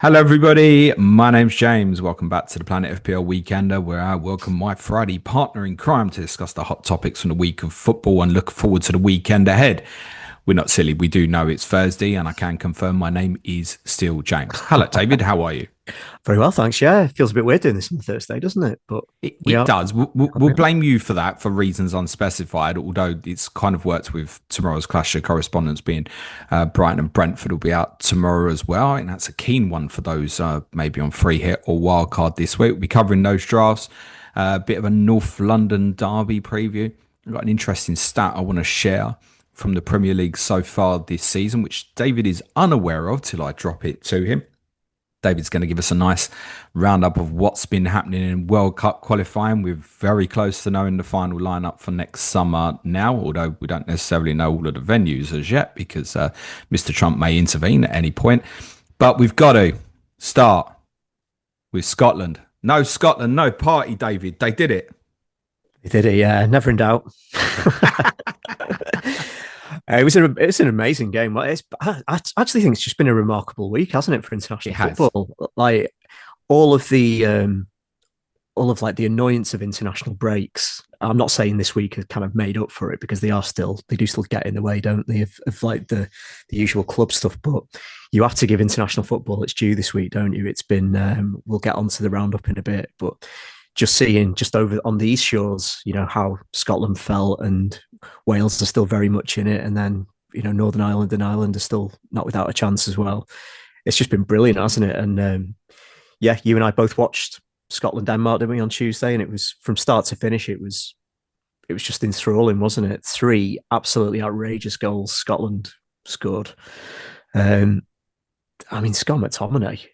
Hello, everybody. My name's James. Welcome back to the Planet FPL Weekender, where I welcome my Friday partner in crime to discuss the hot topics from the week of football and look forward to the weekend ahead. We're not silly. We do know it's Thursday, and I can confirm my name is still James. Hello, David. How are you? Very well, thanks. Yeah, it feels a bit weird doing this on Thursday, doesn't it? But we It are. does. We'll blame you for that for reasons unspecified, although it's kind of worked with tomorrow's clash of correspondence being Brighton and Brentford will be out tomorrow as well. And that's a keen one for those maybe on free hit or wildcard this week. We'll be covering those drafts, a bit of a North London derby preview. I've got an interesting stat I want to share from the Premier League so far this season, which David is unaware of till I drop it to him. David's going to give us a nice roundup of what's been happening in World Cup qualifying. We're very close to knowing the final lineup for next summer now, although we don't necessarily know all of the venues as yet because Mr. Trump may intervene at any point. But we've got to start with Scotland. No Scotland, no party, David. They did it. We did it, yeah. Never in doubt. It's an amazing game. I actually think it's just been a remarkable week, hasn't it, for It international has. football? Like all of the all of like the annoyance of international breaks. I'm not saying this week has kind of made up for it because they do still get in the way, don't they, of like the usual club stuff. But you have to give international football its due this week, don't you? It's been we'll get onto the roundup in a bit, but just seeing just over on these shores, how Scotland felt and Wales are still very much in it, and then Northern Ireland and Ireland are still not without a chance as well. It's just been brilliant, hasn't it? And yeah, you and I both watched Scotland Denmark, didn't we, on Tuesday? And it was from start to finish. It was just enthralling, wasn't it? Three absolutely outrageous goals Scotland scored. Um, I mean, Scott McTominay,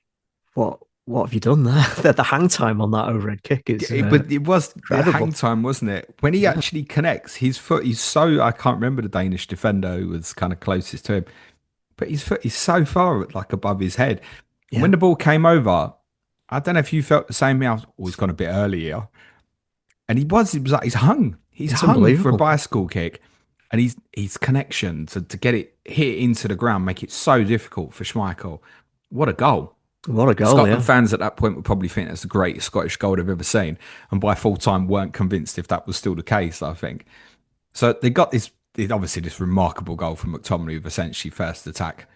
what what have you done there? The hang time on that overhead kick is But it was the hang incredible. time, wasn't it? When he Yeah, actually connects his foot, he's so, I can't remember the Danish defender who was kind of closest to him, but his foot is so far like above his head. And when yeah, the ball came over, I don't know if you felt the same. I was always gone a bit earlier, and it was like he's it's hung for a unbelievable. bicycle kick, and his connection to get it hit into the ground make it so difficult for Schmeichel. What a goal! What a goal, Scotland yeah. fans at that point would probably think that's the greatest Scottish goal they've ever seen, and by full time weren't convinced if that was still the case. I think so. They got obviously this remarkable goal from McTominay with essentially first attack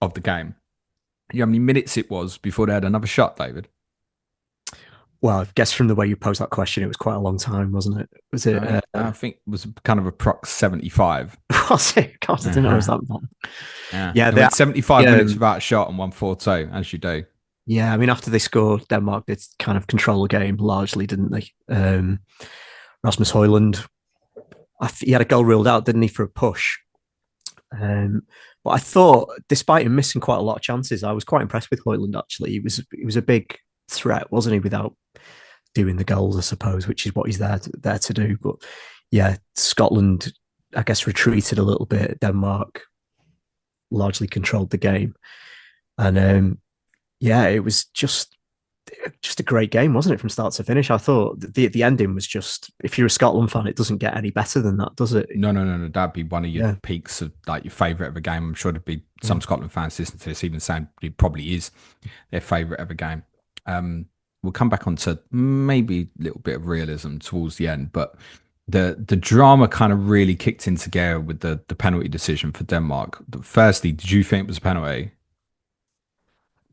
of the game. You know how many minutes it was before they had another shot, David? Well, I guess from the way you posed that question, it was quite a long time, wasn't it? Was it? I think it was kind of approx 75. Was it? God, I didn't know it was Uh-huh. that long. Yeah, Yeah, it went 75 minutes um, without a shot and 1-4-2, as you do. yeah. I mean, after they scored, Denmark did kind of control the game largely, didn't they? Rasmus Højlund, he had a goal ruled out, didn't he, for a push? Um, but I thought, despite him missing quite a lot of chances, I was quite impressed with Højlund. Actually, he was a big threat, wasn't he? Without doing the goals, I suppose, which is what he's there to do. But yeah, Scotland, I guess, retreated a little bit. Denmark largely controlled the game, and yeah, it was just a great game, wasn't it, from start to finish? I thought the ending was just, if you're a Scotland fan, it doesn't get any better than that, does it? No, no, no, no. That'd be one of your Yeah, peaks of like your favourite ever game. I'm sure there'd be yeah. some Scotland fans listening to this even saying it probably is their favourite ever game. We'll come back onto maybe a little bit of realism towards the end, but the drama kind of really kicked into gear with the penalty decision for Denmark. Firstly, did you think it was a penalty?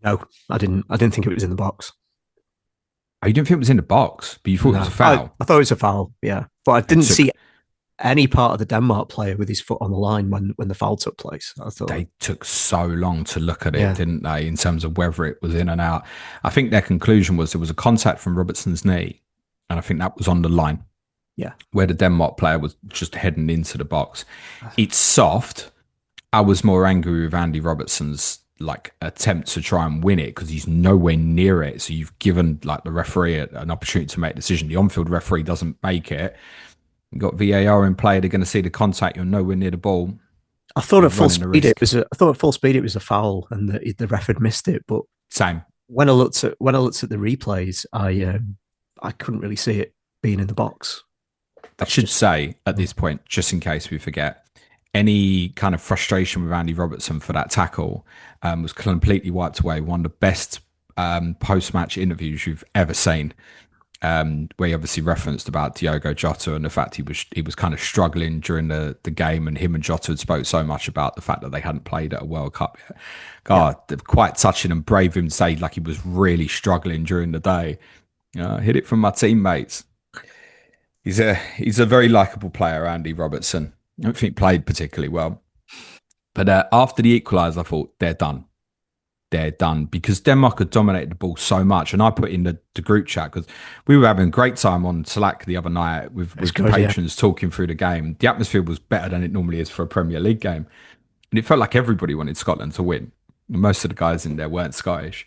No, I didn't. I didn't think it was in the box. Oh, you didn't think it was in the box, but you thought it was a No, I, foul. I thought it was a foul. Yeah, but I It didn't took see any part of the Denmark player with his foot on the line when the foul took place. I thought, they took so long to look at it, yeah, didn't they, in terms of whether it was in and out. I think their conclusion was there was a contact from Robertson's knee, and I think that was on the line yeah, where the Denmark player was just heading into the box. It's soft. I was more angry with Andy Robertson's like attempt to try and win it because he's nowhere near it. So you've given like the referee an opportunity to make a decision. The on-field referee doesn't make it. You've got VAR in play. They're going to see the contact. You're nowhere near the ball. I thought You're at full running the speed it risk. was. I thought at full speed it was a foul, and the ref had missed it. But Same. when I looked at the replays, I couldn't really see it being in the box. I That's should just say at this point, just in case we forget, any kind of frustration with Andy Robertson for that tackle was completely wiped away. One of the best post-match interviews you've ever seen, where he obviously referenced about Diogo Jota and the fact he was kind of struggling during the game, and him and Jota had spoke so much about the fact that they hadn't played at a World Cup yet. Yeah. God, quite touching and brave of him to say like he was really struggling during the day. Hit it from my teammates. He's a very likable player, Andy Robertson. I don't think he played particularly well. But after the equaliser, I thought they're done. They're done because Denmark had dominated the ball so much. And I put in the group chat because we were having a great time on Slack the other night with the Good, yeah. patrons talking through the game. The atmosphere was better than it normally is for a Premier League game. And it felt like everybody wanted Scotland to win. Most of the guys in there weren't Scottish.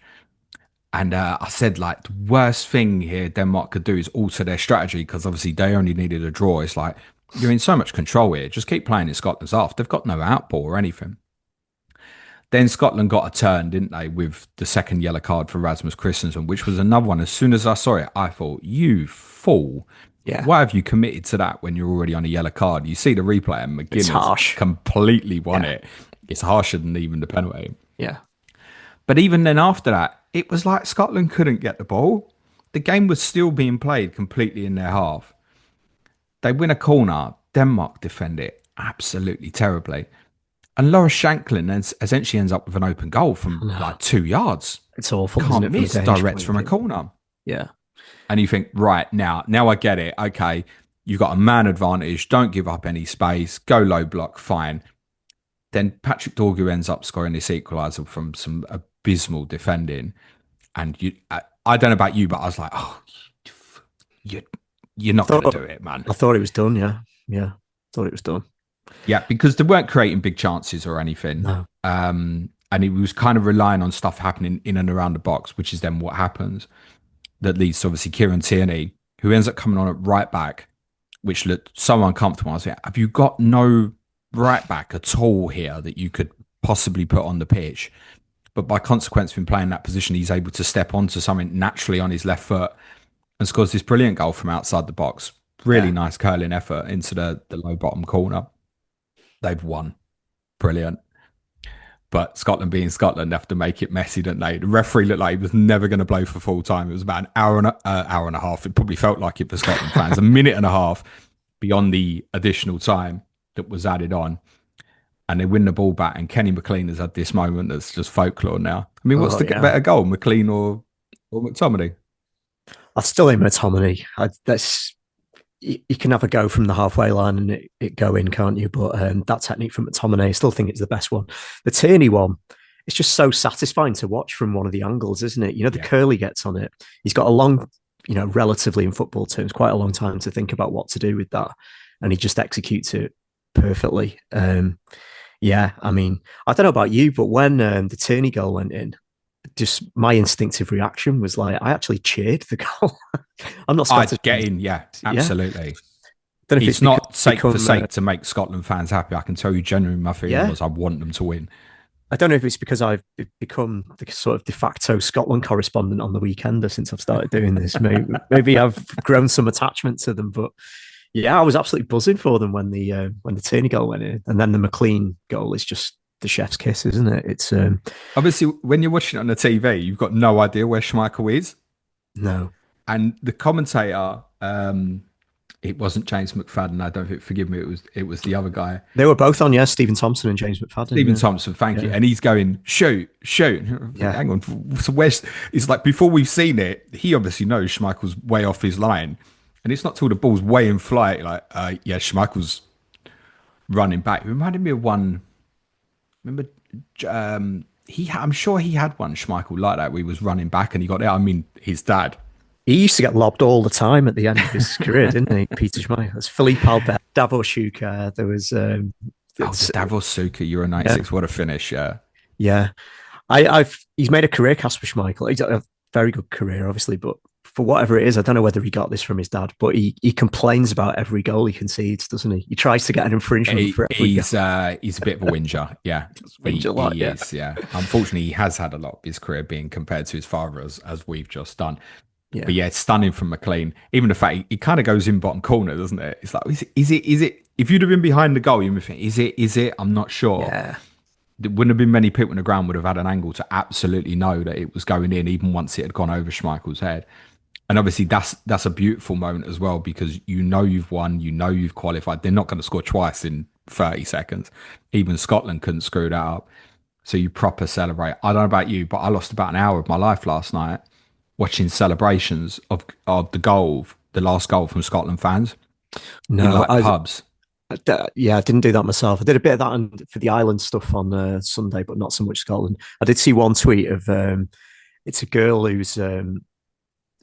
And I said, like, the worst thing here Denmark could do is alter their strategy because obviously they only needed a draw. It's like, you're in so much control here. Just keep playing in Scotland's half. They've got no outball or anything. Then Scotland got a turn, didn't they, with the second yellow card for Rasmus Christensen, which was another one. As soon as I saw it, I thought, you fool. Yeah. Why have you committed to that when you're already on a yellow card? You see the replay and It's McGuinness harsh. completely won Yeah. it. It's harsher than even the penalty. Yeah. But even then after that, it was like Scotland couldn't get the ball. The game was still being played completely in their half. They win a corner. Denmark defend it absolutely terribly. And Laura Shanklin essentially ends up with an open goal from No. like 2 yards. It's awful, isn't Can't it, from a miss Danish direct point from of a view? corner. Yeah. And you think, right, now I get it. Okay, you've got a man advantage. Don't give up any space. Go low block, fine. Then Patrick Dorgu ends up scoring this equaliser from some abysmal defending. And I don't know about you, but I was like, oh, you, you're I not going to thought do it, man. I thought it was done, yeah. Yeah. Thought it was done. Yeah, because they weren't creating big chances or anything. No. And it was kind of relying on stuff happening in and around the box, which is then what happens. That leads to obviously Kieran Tierney, who ends up coming on at right back, which looked so uncomfortable. I was like, have you got no right back at all here that you could possibly put on the pitch? But by consequence of him playing that position, he's able to step onto something naturally on his left foot and scores this brilliant goal from outside the box. Really Yeah. nice curling effort into the low bottom corner. They've won. Brilliant. But Scotland being Scotland have to make it messy, don't they? The referee looked like he was never going to blow for full time. It was about an hour and a half. It probably felt like it for Scotland fans. A minute and a half beyond the additional time that was added on. And they win the ball back. And Kenny McLean has had this moment that's just folklore now. I mean, what's Oh, the yeah. better goal, McLean or McTominay? I'd still aim at Tommy. That's you can have a go from the halfway line and it go in, can't you? But that technique from McTominay, I still think it's the best one. The Tierney one, it's just so satisfying to watch from one of the angles, isn't it? You know, the Yeah. curl he gets on it. He's got a long, relatively in football terms, quite a long time to think about what to do with that. And he just executes it perfectly. Yeah, I mean, I don't know about you, but when the Tierney goal went in, just my instinctive reaction was like, I actually cheered the goal. I'm not Scottish. I'd get in, yeah, Yeah. absolutely. Don't know if It's not sake for sake to make Scotland fans happy. I can tell you genuinely my feeling yeah. was I want them to win. I don't know if it's because I've become the sort of de facto Scotland correspondent on the Weekender since I've started doing this. Maybe I've grown some attachment to them, but yeah, I was absolutely buzzing for them when the Tierney goal went in, and then the McLean goal is just the chef's kiss, isn't it? It's Obviously, when you're watching it on the TV, you've got no idea where Schmeichel is. no. And the commentator, it wasn't James McFadden. I don't think. Forgive me. It was the other guy, They were both on, yeah, Stephen Thompson and James McFadden. Stephen Yeah. Thompson. Thank you. Yeah. And he's going shoot, shoot. Yeah. Hang on. So where's? It's like before we've seen it. He obviously knows Schmeichel's way off his line, and it's not till the ball's way in flight. Like, yeah, Schmeichel's running back. It reminded me of one. Remember, I'm sure he had one Schmeichel like that. Where he was running back and he got there. I mean, his dad. He used to get lobbed all the time at the end of his career, didn't he? Peter Schmeichel. There's Philippe Albert, Davor Schuka. There was The Davos Suka Euro yeah. 96. What a finish. Yeah. Yeah. He's made a career cast for Schmeichel. He's a very good career, obviously, but for whatever it is, I don't know whether he got this from his dad, but he complains about every goal he concedes, doesn't he? He tries to get an infringement for every He's goal. he's a bit of a whinger, yeah. Whinge a lot, yeah. Is, yeah. Unfortunately, he has had a lot of his career being compared to his father, as we've just done. Yeah. But yeah, it's stunning from McLean. Even the fact he kind of goes in bottom corner, doesn't it? It's like, is it if you'd have been behind the goal, you would think, is it? Is it? I'm not sure. Yeah. There wouldn't have been many people in the ground would have had an angle to absolutely know that it was going in, even once it had gone over Schmeichel's head. And obviously, that's a beautiful moment as well because you know you've won, you know you've qualified. They're not going to score twice in 30 seconds. Even Scotland couldn't screw that up. So you proper celebrate. I don't know about you, but I lost about an hour of my life last night watching celebrations of the goal, the last goal from Scotland fans in No, like pubs. yeah, I didn't do that myself. I did a bit of that for the island stuff on Sunday, but not so much Scotland. I did see one tweet of it's a girl who's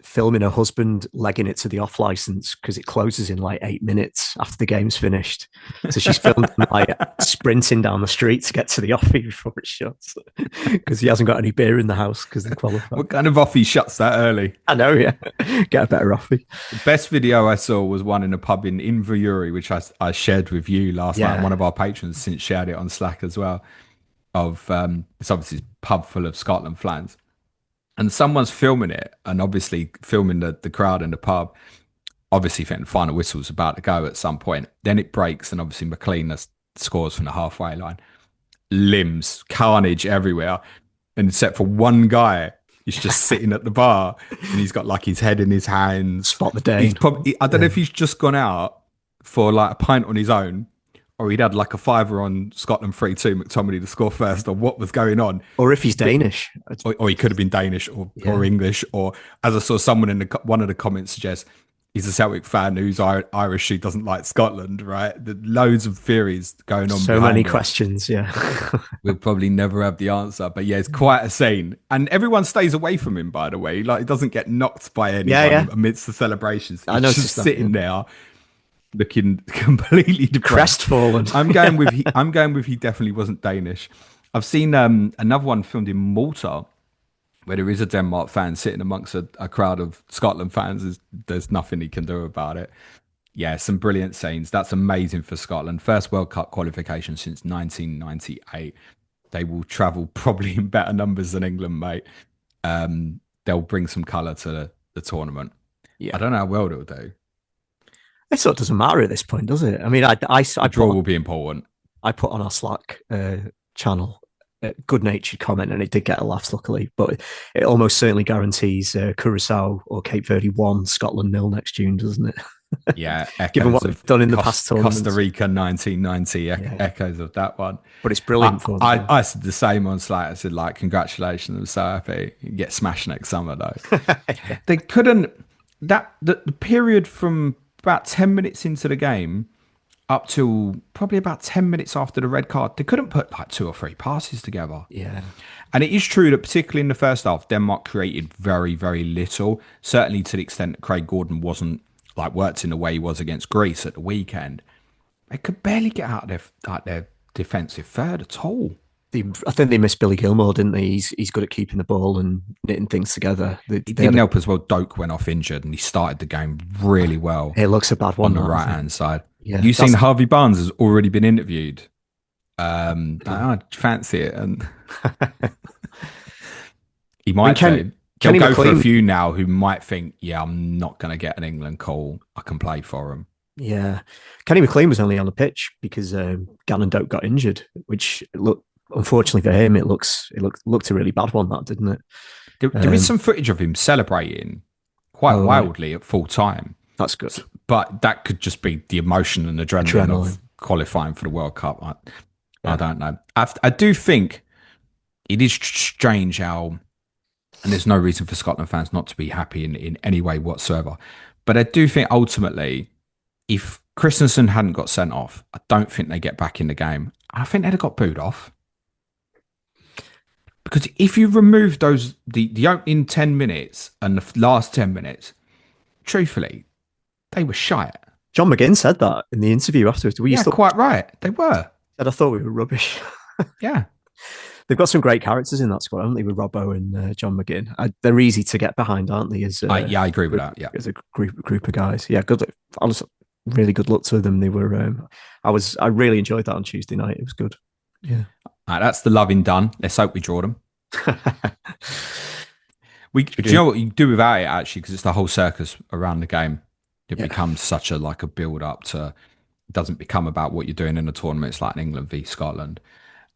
filming her husband legging it to the off license because it closes in like 8 minutes after the game's finished. So she's filmed him like sprinting down the street to get to the offie before it shuts because he hasn't got any beer in the house because they qualified. What kind of offie shuts that early? I know, yeah. Get a better offie. The best video I saw was one in a pub in Inverurie, which I shared with you last night. And one of our patrons since shared it on Slack as well. Of it's obviously a pub full of Scotland fans, and someone's filming it, and obviously filming the crowd in the pub. Obviously, thinking the final whistle's about to go at some point. Then it breaks, and obviously McLean scores from the halfway line. Limbs, carnage everywhere, and except for one guy. He's just sitting at the bar and he's got like his head in his hands. Spot the Dane. He's probably, I don't know if he's just gone out for like a pint on his own or he'd had like a fiver on Scotland 3-2, McTominay to score first, or what was going on. Or if he's Danish. Or he could have been Danish or English. Or as I saw someone in one of the comments suggest, he's a Celtic fan who's Irish who doesn't like Scotland, right? Loads of theories going on. So many questions, yeah. We'll probably never have the answer. But yeah, it's quite a scene. And everyone stays away from him, by the way. Like, he doesn't get knocked by anyone amidst the celebrations. He's just sitting there looking completely depressed. Crestfallen. I'm going with he definitely wasn't Danish. I've seen another one filmed in Malta where there is a Denmark fan sitting amongst a crowd of Scotland fans. There's nothing he can do about it. Yeah, some brilliant scenes. That's amazing for Scotland. First World Cup qualification since 1998. They will travel probably in better numbers than England, mate. They'll bring some colour to the tournament. Yeah. I don't know how well they'll do. It sort of doesn't matter at this point, does it? I mean, I draw will be important. I put on our Slack channel a good-natured comment, and it did get a laugh, luckily. But it almost certainly guarantees Curacao or Cape Verde 1, Scotland 0 next June, doesn't it? Yeah, given what they've done in the past tournaments. Costa Rica 1990, echoes of that one. But it's brilliant for them. I said the same on Slack. I said, like, congratulations, I'm so happy. You get smashed next summer, though. They couldn't... The period from about 10 minutes into the game up till probably about 10 minutes after the red card, they couldn't put like 2 or 3 passes together. Yeah. And it is true that particularly in the first half, Denmark created very, very little, certainly to the extent that Craig Gordon wasn't like worked in the way he was against Greece at the weekend. They could barely get out of their defensive third at all. I think they missed Billy Gilmore, didn't they? He's good at keeping the ball and knitting things together. He didn't help as well. Doak went off injured and he started the game really well. It looks a bad one on the right-hand side. Yeah, you've seen Harvey Barnes has already been interviewed. I fancy it. And he might say, he'll go for a few now who might think, yeah, I'm not going to get an England call. I can play for him. Yeah. Kenny McLean was only on the pitch because Gannon Doak got injured, which unfortunately for him, it looked a really bad one, that, didn't it? There is some footage of him celebrating quite wildly at full time. That's good. But that could just be the emotion and adrenaline of qualifying for the World Cup. I don't know. I do think it is strange how, and there's no reason for Scotland fans not to be happy in any way whatsoever. But I do think ultimately, if Christensen hadn't got sent off, I don't think they get back in the game. I think they'd have got booed off. Because if you remove the opening 10 minutes and the last 10 minutes, truthfully, they were shite. John McGinn said that in the interview afterwards. Quite right. They were. Said, I thought we were rubbish. Yeah. They've got some great characters in that squad, haven't they, with Robbo and John McGinn? They're easy to get behind, aren't they? I agree with that, yeah. As a group of guys. Yeah, good. Honestly, really good luck to them. They were... I really enjoyed that on Tuesday night. It was good. Yeah. That's the loving done. Let's hope we draw them. Do you know what you do without it, actually, because it's the whole circus around the game. It becomes such a build up to doesn't become about what you're doing in a tournament. It's like an England v Scotland.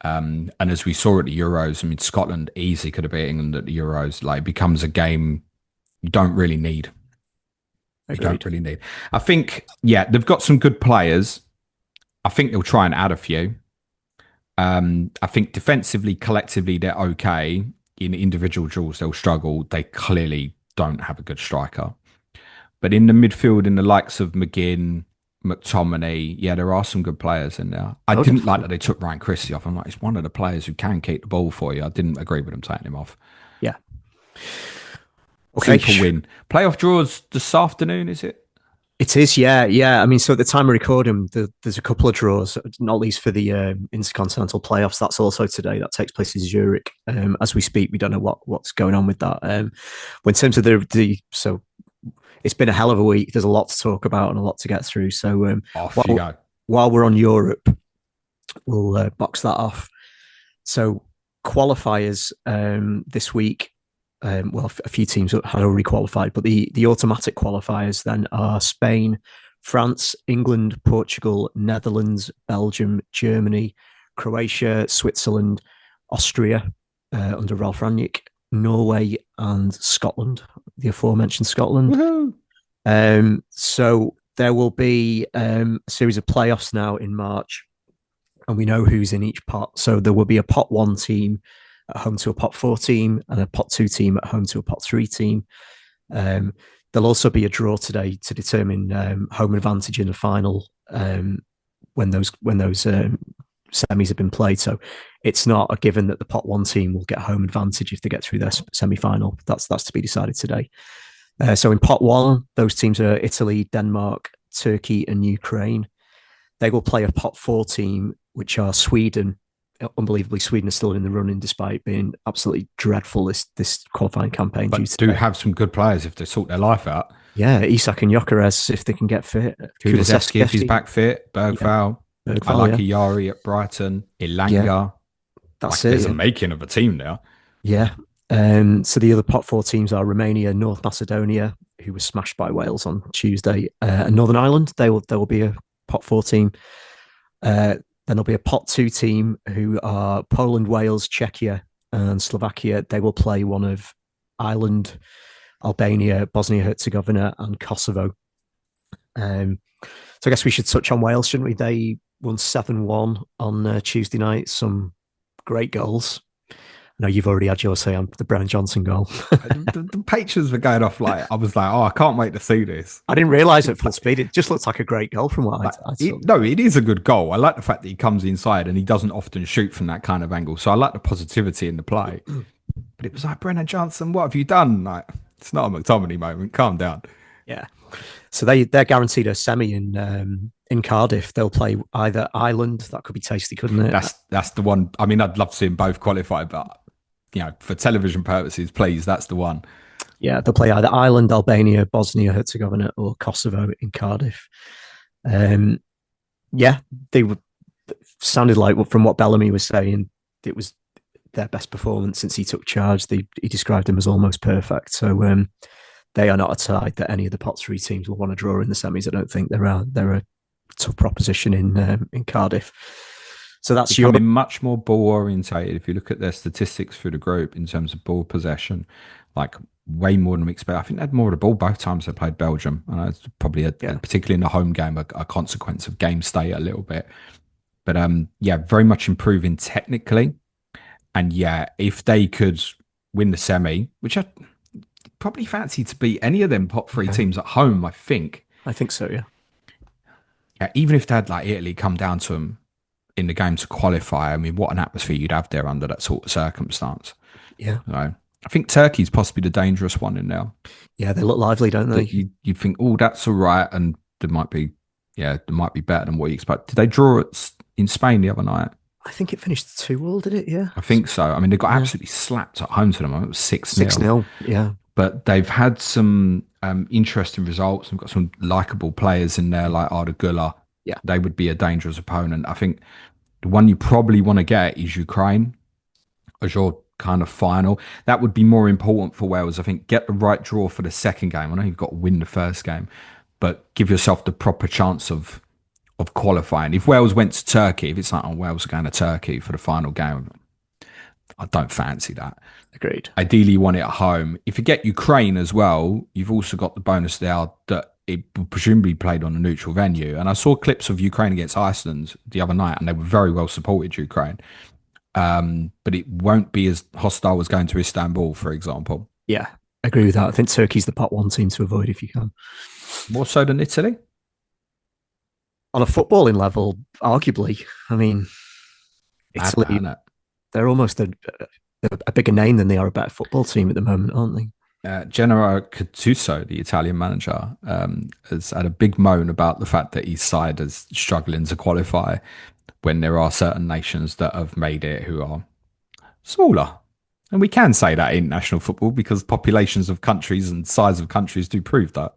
And as we saw at the Euros, I mean, Scotland easily could have beat England at the Euros. Like, it becomes a game you don't really need. You don't Agreed. really need. I think, yeah, they've got some good players. I think they'll try and add a few. I think defensively, collectively, they're okay. In individual duels, they'll struggle. They clearly don't have a good striker. But in the midfield, in the likes of McGinn, McTominay, yeah, there are some good players in there. I Oh, didn't like definitely. that they took Ryan Christie off. I'm like, he's one of the players who can keep the ball for you. I didn't agree with them taking him off. Yeah. Okay. Super win. Playoff draws this afternoon, is it? It is, yeah, yeah. I mean, so at the time of recording, there's a couple of draws, not least for the intercontinental playoffs. That's also today. That takes place in Zurich. As we speak, we don't know what's going on with that. Well, in terms of the so it's been a hell of a week. There's a lot to talk about and a lot to get through. So Off you while go. while we're on Europe, we'll box that off. So qualifiers this week. Well, a few teams had already qualified, but the automatic qualifiers then are Spain, France, England, Portugal, Netherlands, Belgium, Germany, Croatia, Switzerland, Austria under Ralph Rangnick, Norway, and Scotland. The aforementioned Scotland. Woohoo. So there will be a series of playoffs now in March, and we know who's in each pot. So there will be a pot one team at home to a pot four team and a pot two team at home to a pot three team. Um, there'll also be a draw today to determine home advantage in the final when those semis have been played. So it's not a given that the pot one team will get home advantage if they get through their semi final. That's to be decided today. So in pot one, those teams are Italy, Denmark, Turkey, and Ukraine. They will play a pot four team, which are Sweden. Unbelievably, Sweden is still in the running despite being absolutely dreadful this qualifying campaign due But to do have some good players if they sort their life out. Isak and Jokeres if they can get fit. Kulusevski, if he's Kulusevski, back fit. yeah, Bergval. I Bergval, like yeah, Iyari at Brighton. yeah, Ilanga. that's Like, it, there's a yeah, making of a team now. yeah. So the other pot four teams are Romania, North Macedonia, who was smashed by Wales on Tuesday, and Northern Ireland. There will be a pot four team. Then there'll be a pot two team who are Poland, Wales, Czechia, and Slovakia. They will play one of Ireland, Albania, Bosnia Herzegovina, and Kosovo. So I guess we should touch on Wales, shouldn't we? They won 7-1 on Tuesday night. Some great goals. I know you've already had your say on the Brennan Johnson goal. The pictures were going off like, I was like, oh, I can't wait to see this. I didn't realise at full speed. It just looked like a great goal from what Like, I saw. no, it is a good goal. I like the fact that he comes inside and he doesn't often shoot from that kind of angle. So I like the positivity in the play. But it was like, Brennan Johnson, what have you done? Like, it's not a McTominay moment. Calm down. Yeah. So they're guaranteed a semi in Cardiff. They'll play either Ireland. That could be tasty, couldn't it? That's the one. I mean, I'd love to see them both qualify, but for television purposes, please, that's the one. Yeah, they'll play either Ireland, Albania, Bosnia Herzegovina, or Kosovo in Cardiff. Um, yeah, they sounded like from what Bellamy was saying, it was their best performance since he took charge. He described them as almost perfect. So they are not a side that any of the pot three teams will want to draw in the semis. I don't think they're a tough proposition in Cardiff. So that's Becoming much more ball orientated. If you look at their statistics for the group in terms of ball possession, like way more than we expect. I think they had more of the ball both times they played Belgium. It's probably particularly in the home game, a consequence of game state a little bit. But yeah, very much improving technically. And yeah, if they could win the semi, which I probably fancy to beat any of them pot three teams at home, I think. I think so, yeah. Yeah, even if they had like Italy come down to them in the game to qualify, I mean, what an atmosphere you'd have there under that sort of circumstance. Yeah. So, I think Turkey's possibly the dangerous one in now. Yeah, they look lively, don't they? You think, oh, that's all right, and there might be better than what you expect. Did they draw it in Spain the other night? I think it finished 2-2, did it? Yeah. I think so. I mean, they got absolutely slapped at home to them. It was 6-0. 6-0, yeah. But they've had some interesting results. They've got some likable players in there like Arda Güler. Yeah. They would be a dangerous opponent. I think the one you probably want to get is Ukraine as your kind of final. That would be more important for Wales. I think get the right draw for the second game. I know you've got to win the first game, but give yourself the proper chance of of qualifying. If Wales went to Turkey, if it's like, oh, Wales are going to Turkey for the final game, I don't fancy that. Agreed. Ideally, you want it at home. If you get Ukraine as well, you've also got the bonus there that it will presumably be played on a neutral venue. And I saw clips of Ukraine against Iceland the other night, and they were very well supported, Ukraine. But it won't be as hostile as going to Istanbul, for example. Yeah, agree with that. I think Turkey's the pot one team to avoid if you can. More so than Italy? On a footballing level, arguably. I mean, Mad that, Italy, isn't it? they're almost a bigger name than they are a better football team at the moment, aren't they? Gennaro Gattuso, the Italian manager, has had a big moan about the fact that his side is struggling to qualify when there are certain nations that have made it who are smaller. And we can say that in national football because populations of countries and size of countries do prove that.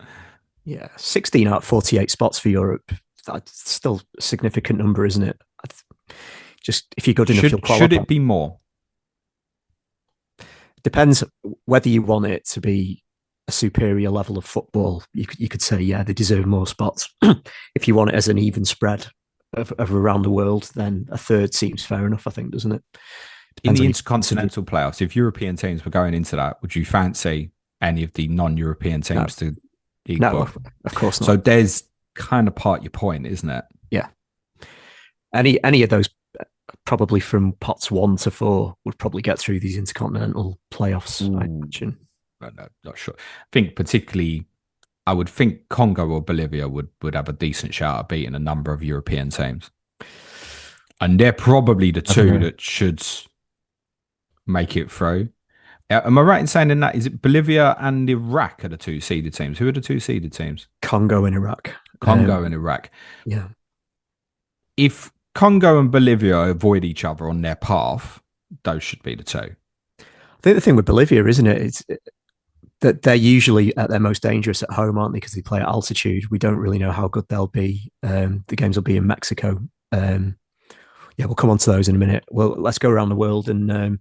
Yeah, 16 out of 48 spots for Europe. That's still a significant number, isn't it? Just if you're good enough, you'll qualify. Should it be more? Depends whether you want it to be a superior level of football. You could say, yeah, they deserve more spots. If you want it as an even spread of around the world, then a third seems fair enough, I think, doesn't it? In Depends the on intercontinental playoffs, if European teams were going into that, would you fancy any of the non-European teams to equal? No, of course not. So there's kind of part your point, isn't it? Yeah. Any of those, probably from pots 1 to 4, would probably get through these intercontinental playoffs, I imagine. No, not sure. I think particularly, I would think Congo or Bolivia would have a decent shout at beating a number of European teams. And they're probably the two that should make it through. Am I right in saying in that, is it Bolivia and Iraq are the two seeded teams? Who are the two seeded teams? Congo and Iraq. Congo and Iraq. Yeah. If Congo and Bolivia avoid each other on their path, those should be the two. I think the thing with Bolivia, isn't it, it's that they're usually at their most dangerous at home, aren't they? Because they play at altitude. We don't really know how good they'll be. The games will be in Mexico. Yeah, we'll come on to those in a minute. Well, let's go around the world. And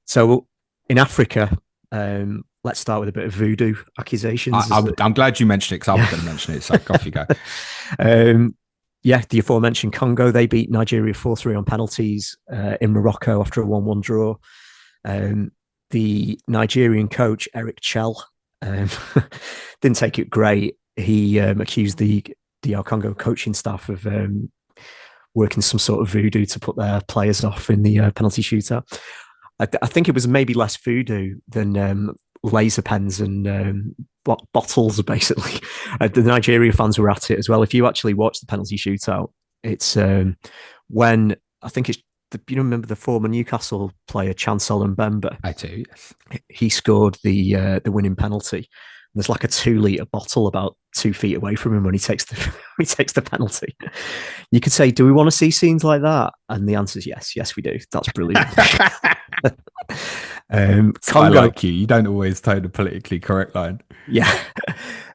so in Africa, let's start with a bit of voodoo accusations. I'm glad you mentioned it because I was going to mention it. So off you go. Yeah, the aforementioned Congo, they beat Nigeria 4-3 on penalties in Morocco after a 1-1 draw. The Nigerian coach, Eric Chell, didn't take it great. He accused the DR Congo coaching staff of working some sort of voodoo to put their players off in the penalty shootout. I think it was maybe less voodoo than laser pens and bottles, basically. The Nigeria fans were at it as well. If you actually watch the penalty shootout, it's when I think it's you remember the former Newcastle player Chancellor Mbemba. I do, yes. He scored the winning penalty. There's like a 2-litre bottle about 2 feet away from him when he takes the penalty. You could say, do we want to see scenes like that? And the answer is yes, we do. That's brilliant. Congo, I like you. You don't always toe the politically correct line. Yeah.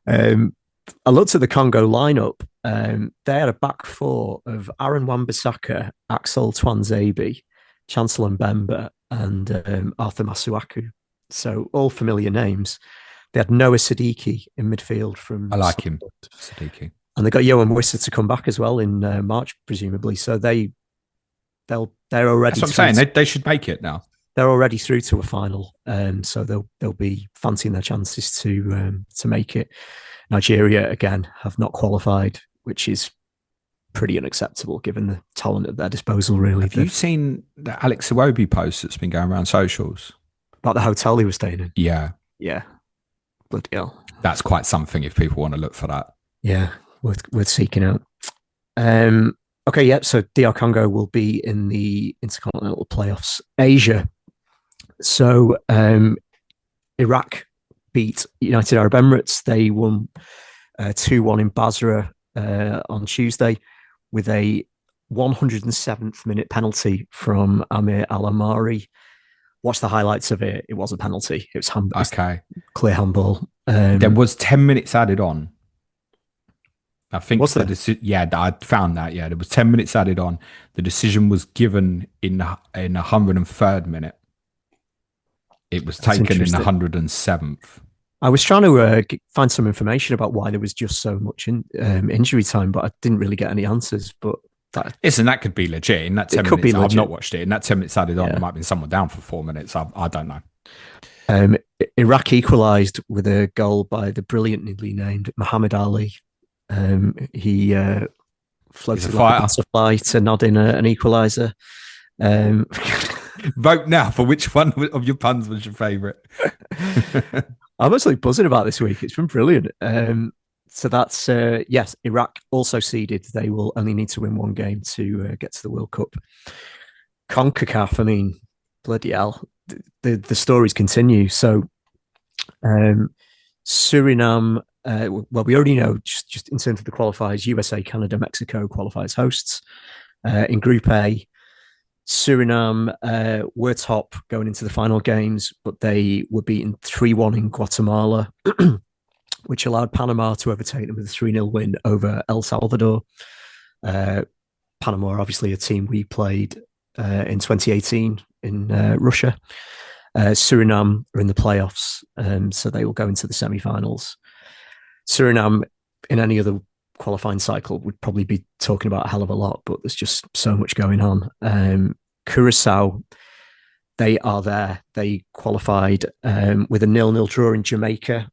I looked at the Congo lineup. They had a back four of Aaron Wan-Bissaka, Axel Twanzebe, Chancellor Mbemba, and Arthur Masuaku. So all familiar names. They had Noah Siddiqui in midfield from. I like him, Siddiqui. And they got Johan Wissa to come back as well in March, presumably. So they're already. That's what I'm saying. They should make it now. They're already through to a final, so they'll be fancying their chances to make it. Nigeria again have not qualified, which is pretty unacceptable given the talent at their disposal. Really, have you seen the Alex Iwobi post that's been going around socials about the hotel he was staying in? Yeah. Bloody hell. That's quite something if people want to look for that. Yeah, worth seeking out. Okay, yeah, so DR Congo will be in the Intercontinental Playoffs. Asia. So Iraq beat United Arab Emirates. They won 2-1 in Basra on Tuesday with a 107th minute penalty from Amir Al-Amari. Watch the highlights of it. It was a penalty. It was okay. Clear handball. There was 10 minutes added on. I think was there? I found that. Yeah, there was 10 minutes added on. The decision was given in the 103rd minute. It was taken in the 107th. I was trying to find some information about why there was just so much injury time, but I didn't really get any answers. But that Listen, that could be legit. In that it 10 could be minutes, I've not legit. watched it. In that 10 minutes added on, there Yeah. might have been someone down for 4 minutes. I don't know. Um, Iraq equalised with a goal by the brilliantly named Muhammad Ali. He He's a floated like a fighter. butterfly to nod in an equaliser. Um, Vote now for which one of your puns was your favourite. I'm actually buzzing about this week. It's been brilliant. So that's yes. Iraq also seeded. They will only need to win one game to get to the World Cup. CONCACAF. I mean, bloody hell. The stories continue. So Suriname. Well, we already know just in terms of the qualifiers, USA, Canada, Mexico qualify as hosts. In Group A, Suriname were top going into the final games, but they were beaten 3-1 in Guatemala, which allowed Panama to overtake them with a 3-0 win over El Salvador. Panama are obviously a team we played in 2018 in Russia. Suriname are in the playoffs, so they will go into the semi-finals. Suriname, in any other qualifying cycle, would probably be talking about a hell of a lot, but there's just so much going on. Curacao, they are there. They qualified with a 0-0 draw in Jamaica,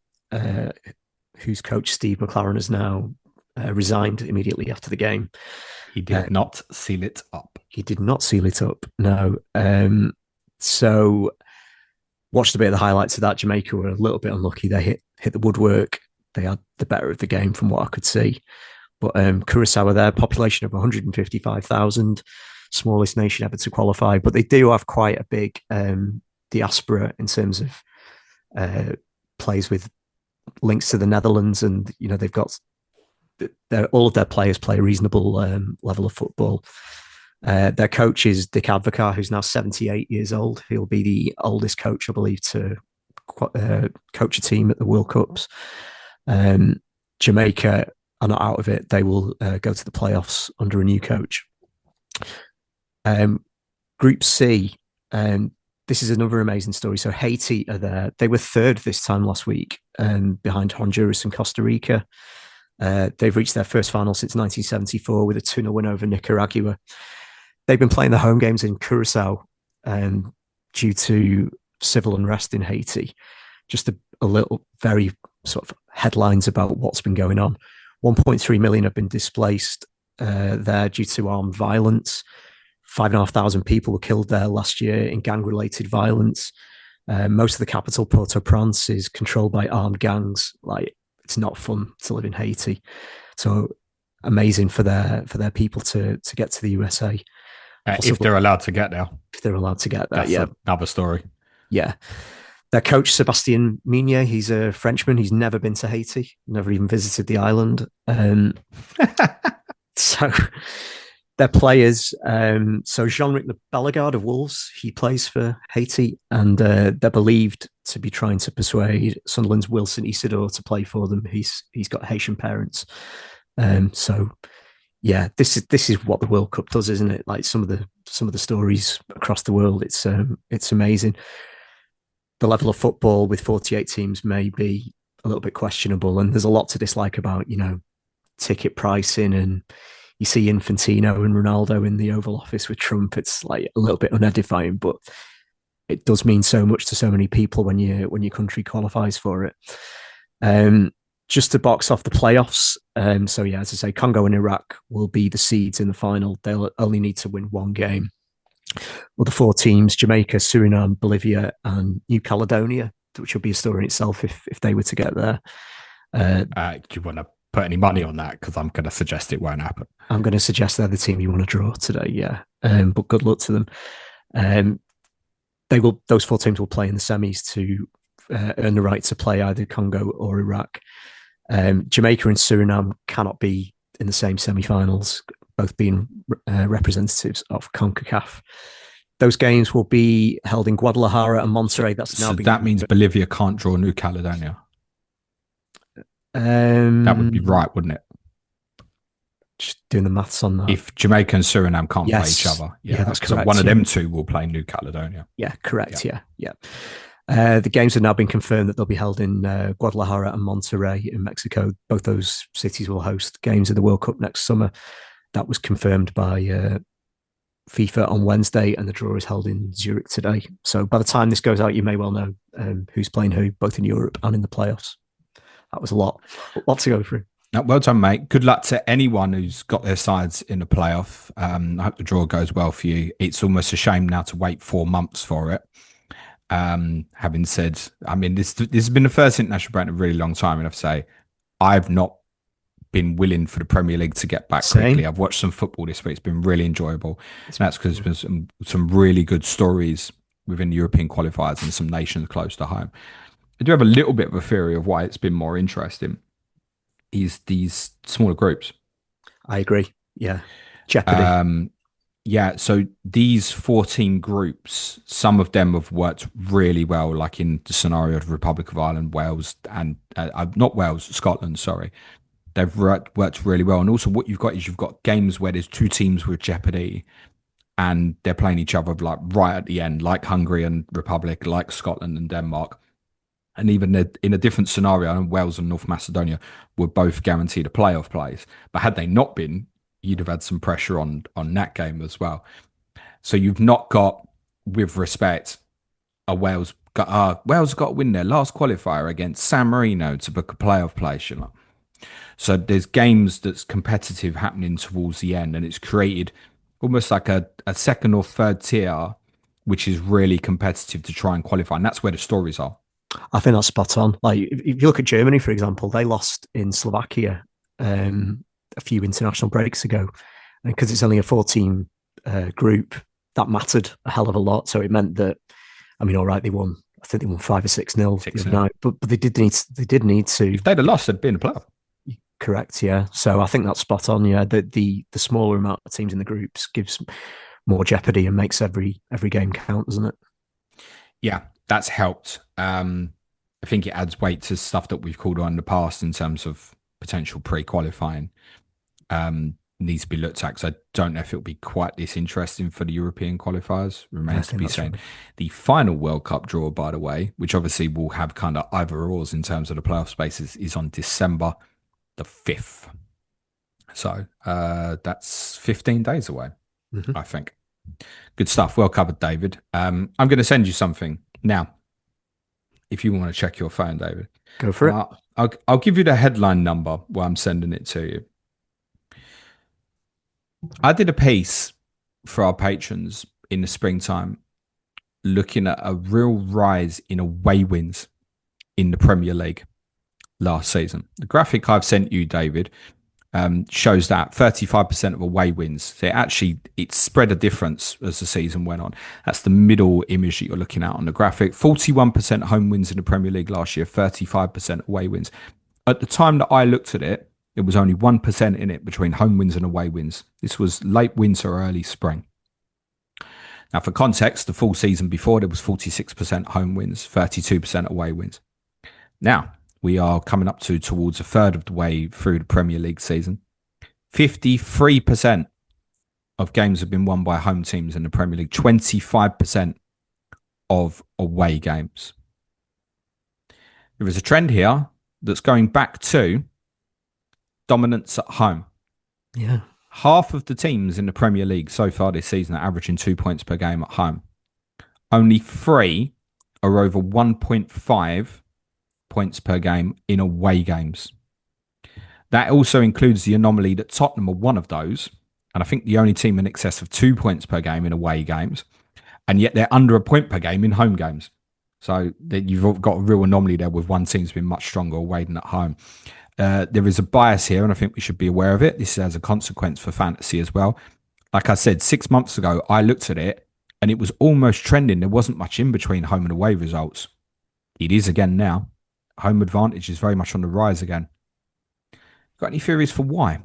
whose coach Steve McLaren has now resigned immediately after the game. He did not seal it up. He did not seal it up, no. So watched a bit of the highlights of that. Jamaica were a little bit unlucky. They hit the woodwork. They had the better of the game from what I could see. But Curacao are there, population of 155,000, smallest nation ever to qualify. But they do have quite a big diaspora in terms of players with links to the Netherlands. And, you know, they've got all of their players play a reasonable level of football. Their coach is Dick Advocaat, who's now 78 years old. He'll be the oldest coach, I believe, to coach a team at the World Cups. Jamaica are not out of it. They will go to the playoffs under a new coach. Group C, this is another amazing story. So Haiti are there. They were third this time last week, behind Honduras and Costa Rica. They've reached their first final since 1974 with a 2-0 win over Nicaragua. They've been playing the home games in Curacao due to civil unrest in Haiti. Just a little, very sort of headlines about what's been going on. 1.3 million have been displaced there due to armed violence. 5,500 people were killed there last year in gang-related violence. Most of the capital, Port-au-Prince, is controlled by armed gangs. Like, it's not fun to live in Haiti. So amazing for their people to get to the USA. If they're allowed to get there. If they're allowed to get there, that's another story. Yeah. Their coach, Sebastien Mignet, he's a Frenchman. He's never been to Haiti, never even visited the island. So their players, so Jean-Luc Bellegarde of Wolves, he plays for Haiti, and they're believed to be trying to persuade Sunderland's Wilson Isidore to play for them. He's got Haitian parents. So yeah, this is what the World Cup does, isn't it? Like some of the stories across the world, it's amazing. The level of football with 48 teams may be a little bit questionable, and there's a lot to dislike about, you know, ticket pricing, and you see Infantino and Ronaldo in the Oval Office with Trump. It's like a little bit unedifying, but it does mean so much to so many people when your country qualifies for it. Just to box off the playoffs. So yeah, as I say, Congo and Iraq will be the seeds in the final. They'll only need to win one game. Well, the four teams, Jamaica, Suriname, Bolivia, and New Caledonia, which will be a story in itself if they were to get there. Do you want to put any money on that? Because I'm going to suggest it won't happen. I'm going to suggest they're the team you want to draw today, yeah. But good luck to them. Those four teams will play in the semis to earn the right to play either Congo or Iraq. Jamaica and Suriname cannot be in the same semi-finals, both being representatives of CONCACAF. Those games will be held in Guadalajara and Monterrey. That means Bolivia can't draw New Caledonia. That would be right, wouldn't it? Just doing the maths on that. If Jamaica and Suriname can't play each other. Yeah, that's correct. So one of them two will play New Caledonia. Yeah, correct. Yeah. The games have now been confirmed that they'll be held in Guadalajara and Monterrey in Mexico. Both those cities will host games of the World Cup next summer. That was confirmed by FIFA on Wednesday, and the draw is held in Zurich today. So by the time this goes out, you may well know who's playing who, both in Europe and in the playoffs. That was a lot to go through. Well done, mate. Good luck to anyone who's got their sides in the playoff. I hope the draw goes well for you. It's almost a shame now to wait 4 months for it. Having said, I mean, this has been the first international break in a really long time, and I have to say, I've not been willing for the Premier League to get back quickly. I've watched some football this week; it's been really enjoyable. And that's because there's been some really good stories within the European qualifiers and some nations close to home. I do have a little bit of a theory of why it's been more interesting. Is these smaller groups? I agree. Yeah, jeopardy. Yeah, so these 14 groups, some of them have worked really well, like in the scenario of the Republic of Ireland, Wales, and not Wales, Scotland, sorry. They've worked really well. And also what you've got is you've got games where there's two teams with jeopardy and they're playing each other like right at the end, like Hungary and Republic, like Scotland and Denmark. And even in a different scenario, Wales and North Macedonia were both guaranteed a playoff place. But had they not been, you'd have had some pressure on that game as well. So you've not got, with respect, Wales got to win their last qualifier against San Marino to book a playoff place. You know? So there's games that's competitive happening towards the end, and it's created almost like a second or third tier, which is really competitive to try and qualify. And that's where the stories are. I think that's spot on. Like if you look at Germany, for example, they lost in Slovakia a few international breaks ago, and because it's only a 14 group, that mattered a hell of a lot. So it meant that, I mean, all right, they won. I think they won 5 or 6-0 the other night, but they did need to. If they'd have lost, they'd been a playoff. Correct, yeah. So I think that's spot on. Yeah, the smaller amount of teams in the groups gives more jeopardy and makes every game count, doesn't it? Yeah, that's helped. I think it adds weight to stuff that we've called on in the past in terms of potential pre-qualifying. Needs to be looked at because I don't know if it'll be quite this interesting for the European qualifiers. Remains to be seen. Right. The final World Cup draw, by the way, which obviously will have kind of either ors in terms of the playoff spaces, is on December the 5th. So that's 15 days away, I think. Good stuff. Well covered, David. I'm going to send you something now. If you want to check your phone, David. Go for it. I'll give you the headline number while I'm sending it to you. I did a piece for our patrons in the springtime looking at a real rise in away wins in the Premier League last season. The graphic I've sent you, David, shows that 35% of away wins. So it spread a difference as the season went on. That's the middle image that you're looking at on the graphic. 41% home wins in the Premier League last year, 35% away wins. At the time that I looked at it, it was only 1% in it between home wins and away wins. This was late winter, early spring. Now, for context, the full season before, there was 46% home wins, 32% away wins. Now, we are coming up towards a third of the way through the Premier League season. 53% of games have been won by home teams in the Premier League, 25% of away games. There is a trend here that's going back to dominance at home. Yeah. Half of the teams in the Premier League so far this season are averaging 2 points per game at home. Only 3 are over 1.5 points per game in away games. That also includes the anomaly that Tottenham are one of those, and I think the only team in excess of 2 points per game in away games, and yet they're under a point per game in home games. So you've got a real anomaly there with one team's been much stronger away than at home. There is a bias here, and I think we should be aware of it. This has a consequence for fantasy as well. Like I said, 6 months ago, I looked at it, and it was almost trending. There wasn't much in between home and away results. It is again now. Home advantage is very much on the rise again. Got any theories for why?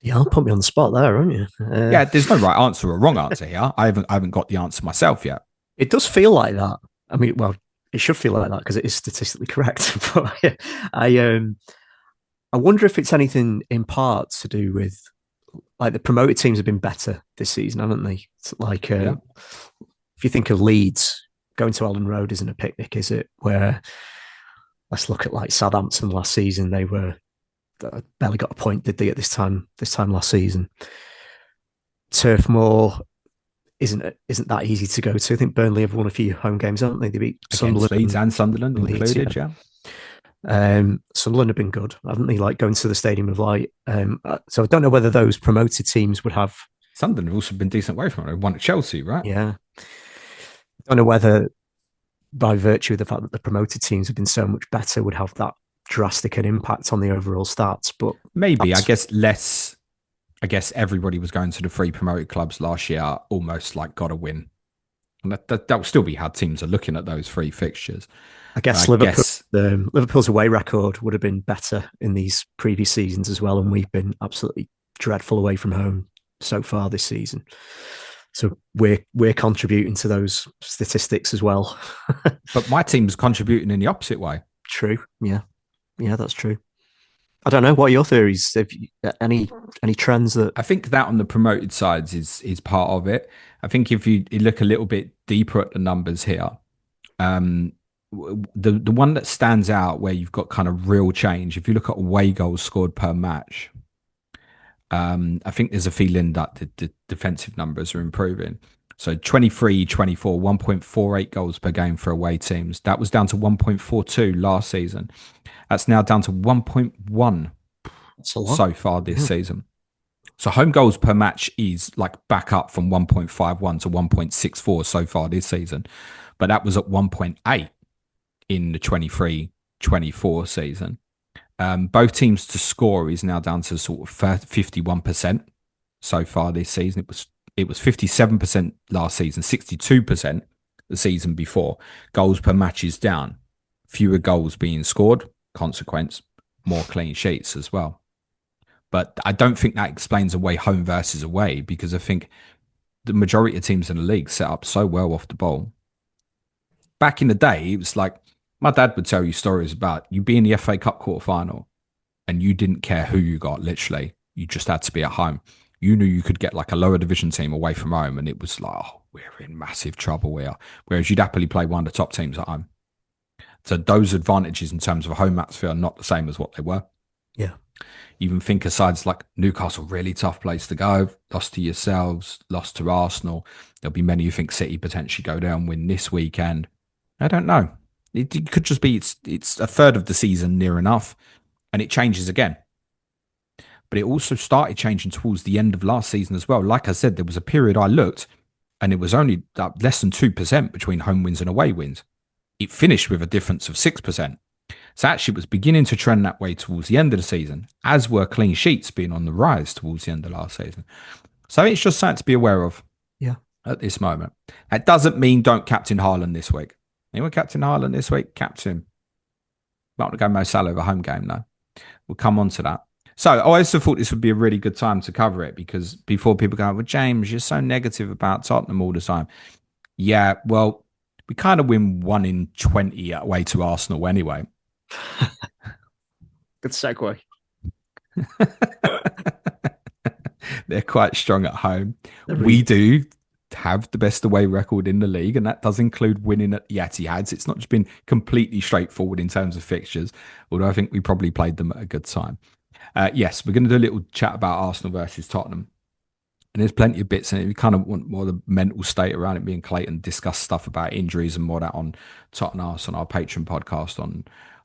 Yeah, I'll put me on the spot there, aren't you? Yeah, there's no right answer or wrong answer here. I haven't got the answer myself yet. It does feel like that. I mean, well, it should feel like that because it is statistically correct. But I wonder if it's anything in part to do with, like, the promoted teams have been better this season, haven't they? It's like if you think of Leeds, going to Ellen Road isn't a picnic, is it? Where let's look at like Southampton last season. They were barely got a point, did they, at this time last season? Turf Moor isn't that easy to go to. I think Burnley have won a few home games, haven't they? They beat Against Sunderland Leeds and Sunderland and Leeds, yeah. included, yeah. Sunderland have been good, haven't they? Like going to the Stadium of Light. So I don't know whether those promoted teams would have. Sunderland have also been decent away from it. They won at Chelsea, right? Yeah, I don't know whether by virtue of the fact that the promoted teams have been so much better would have that drastic an impact on the overall stats. But Maybe, I guess less. I guess everybody was going to the three promoted clubs last year, almost like got to win. And that will still be how teams are looking at those three fixtures. I guess Liverpool's away record would have been better in these previous seasons as well, and we've been absolutely dreadful away from home so far this season. So we're contributing to those statistics as well. But my team's contributing in the opposite way. True. Yeah, that's true. I don't know. What are your theories? Have you, any trends that I think that on the promoted sides is part of it. I think if you look a little bit deeper at the numbers here, the one that stands out where you've got kind of real change, if you look at away goals scored per match, I think there's a feeling that the defensive numbers are improving. So 23-24, 1.48 goals per game for away teams. That was down to 1.42 last season. That's now down to 1.1 so far this season. So home goals per match is like back up from 1.51 to 1.64 so far this season. But that was at 1.8 in the 23-24 season. Both teams to score is now down to sort of 51% so far this season. It was 57% last season, 62% the season before. Goals per match is down. Fewer goals being scored, consequence, more clean sheets as well. But I don't think that explains away home versus away, because I think the majority of teams in the league set up so well off the ball. Back in the day, it was like my dad would tell you stories about you being in the FA Cup quarter final and you didn't care who you got, literally. You just had to be at home. You knew you could get like a lower division team away from home, and it was like, oh, we're in massive trouble here. Whereas you'd happily play one of the top teams at home. So those advantages in terms of a home atmosphere are not the same as what they were. Yeah. Even think of sides like Newcastle, really tough place to go. Lost to yourselves, lost to Arsenal. There'll be many who think City potentially go down, win this weekend. I don't know. It could just be it's a third of the season near enough, and it changes again. But it also started changing towards the end of last season as well. Like I said, there was a period I looked, and it was only less than 2% between home wins and away wins. It finished with a difference of 6%. So actually it was beginning to trend that way towards the end of the season, as were clean sheets being on the rise towards the end of last season. So it's just something to be aware of at this moment. That doesn't mean don't captain Haaland this week. Anyone captain Haaland this week? Captain him. Not to go Mo Salah over home game, though. We'll come on to that. So I also thought this would be a really good time to cover it, because before people go, well, James, you're so negative about Tottenham all the time. Yeah, well, we kind of win 1 in 20 away to Arsenal anyway. Good segue. They're quite strong at home. We do have the best away record in the league, and that does include winning at the Etihad. It's not just been completely straightforward in terms of fixtures, although I think we probably played them at a good time. Yes, we're going to do a little chat about Arsenal versus Tottenham. And there's plenty of bits in it. We kind of want more of the mental state around it being Clayton, discuss stuff about injuries and more that on Tottenham on our Patreon podcast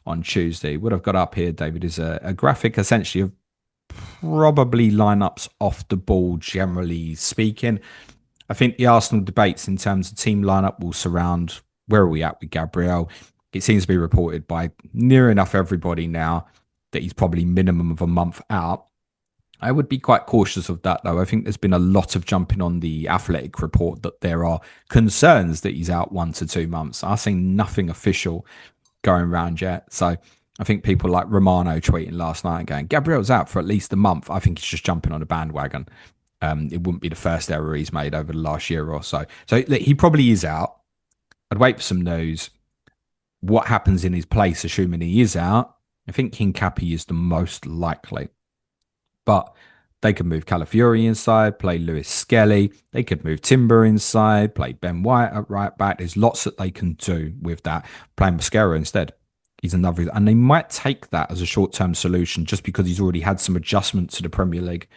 on Tuesday. What I've got up here, David, is a graphic essentially of probably lineups off the ball, generally speaking. I think the Arsenal debates in terms of team lineup will surround where are we at with Gabriel. It seems to be reported by near enough everybody now that he's probably minimum of a month out. I would be quite cautious of that, though. I think there's been a lot of jumping on the Athletic report that there are concerns that he's out 1 to 2 months. I've seen nothing official going around yet. So I think people like Romano tweeting last night and going, Gabriel's out for at least a month. I think he's just jumping on a bandwagon. It wouldn't be the first error he's made over the last year or so. So he probably is out. I'd wait for some news. What happens in his place, assuming he is out? I think Hincapié is the most likely. But They could move Calafiori inside, play Lewis Skelly. They could move Timber inside, play Ben White at right back. There's lots that they can do with that. Playing Mascara instead. He's another, and they might take that as a short-term solution just because he's already had some adjustments to the Premier League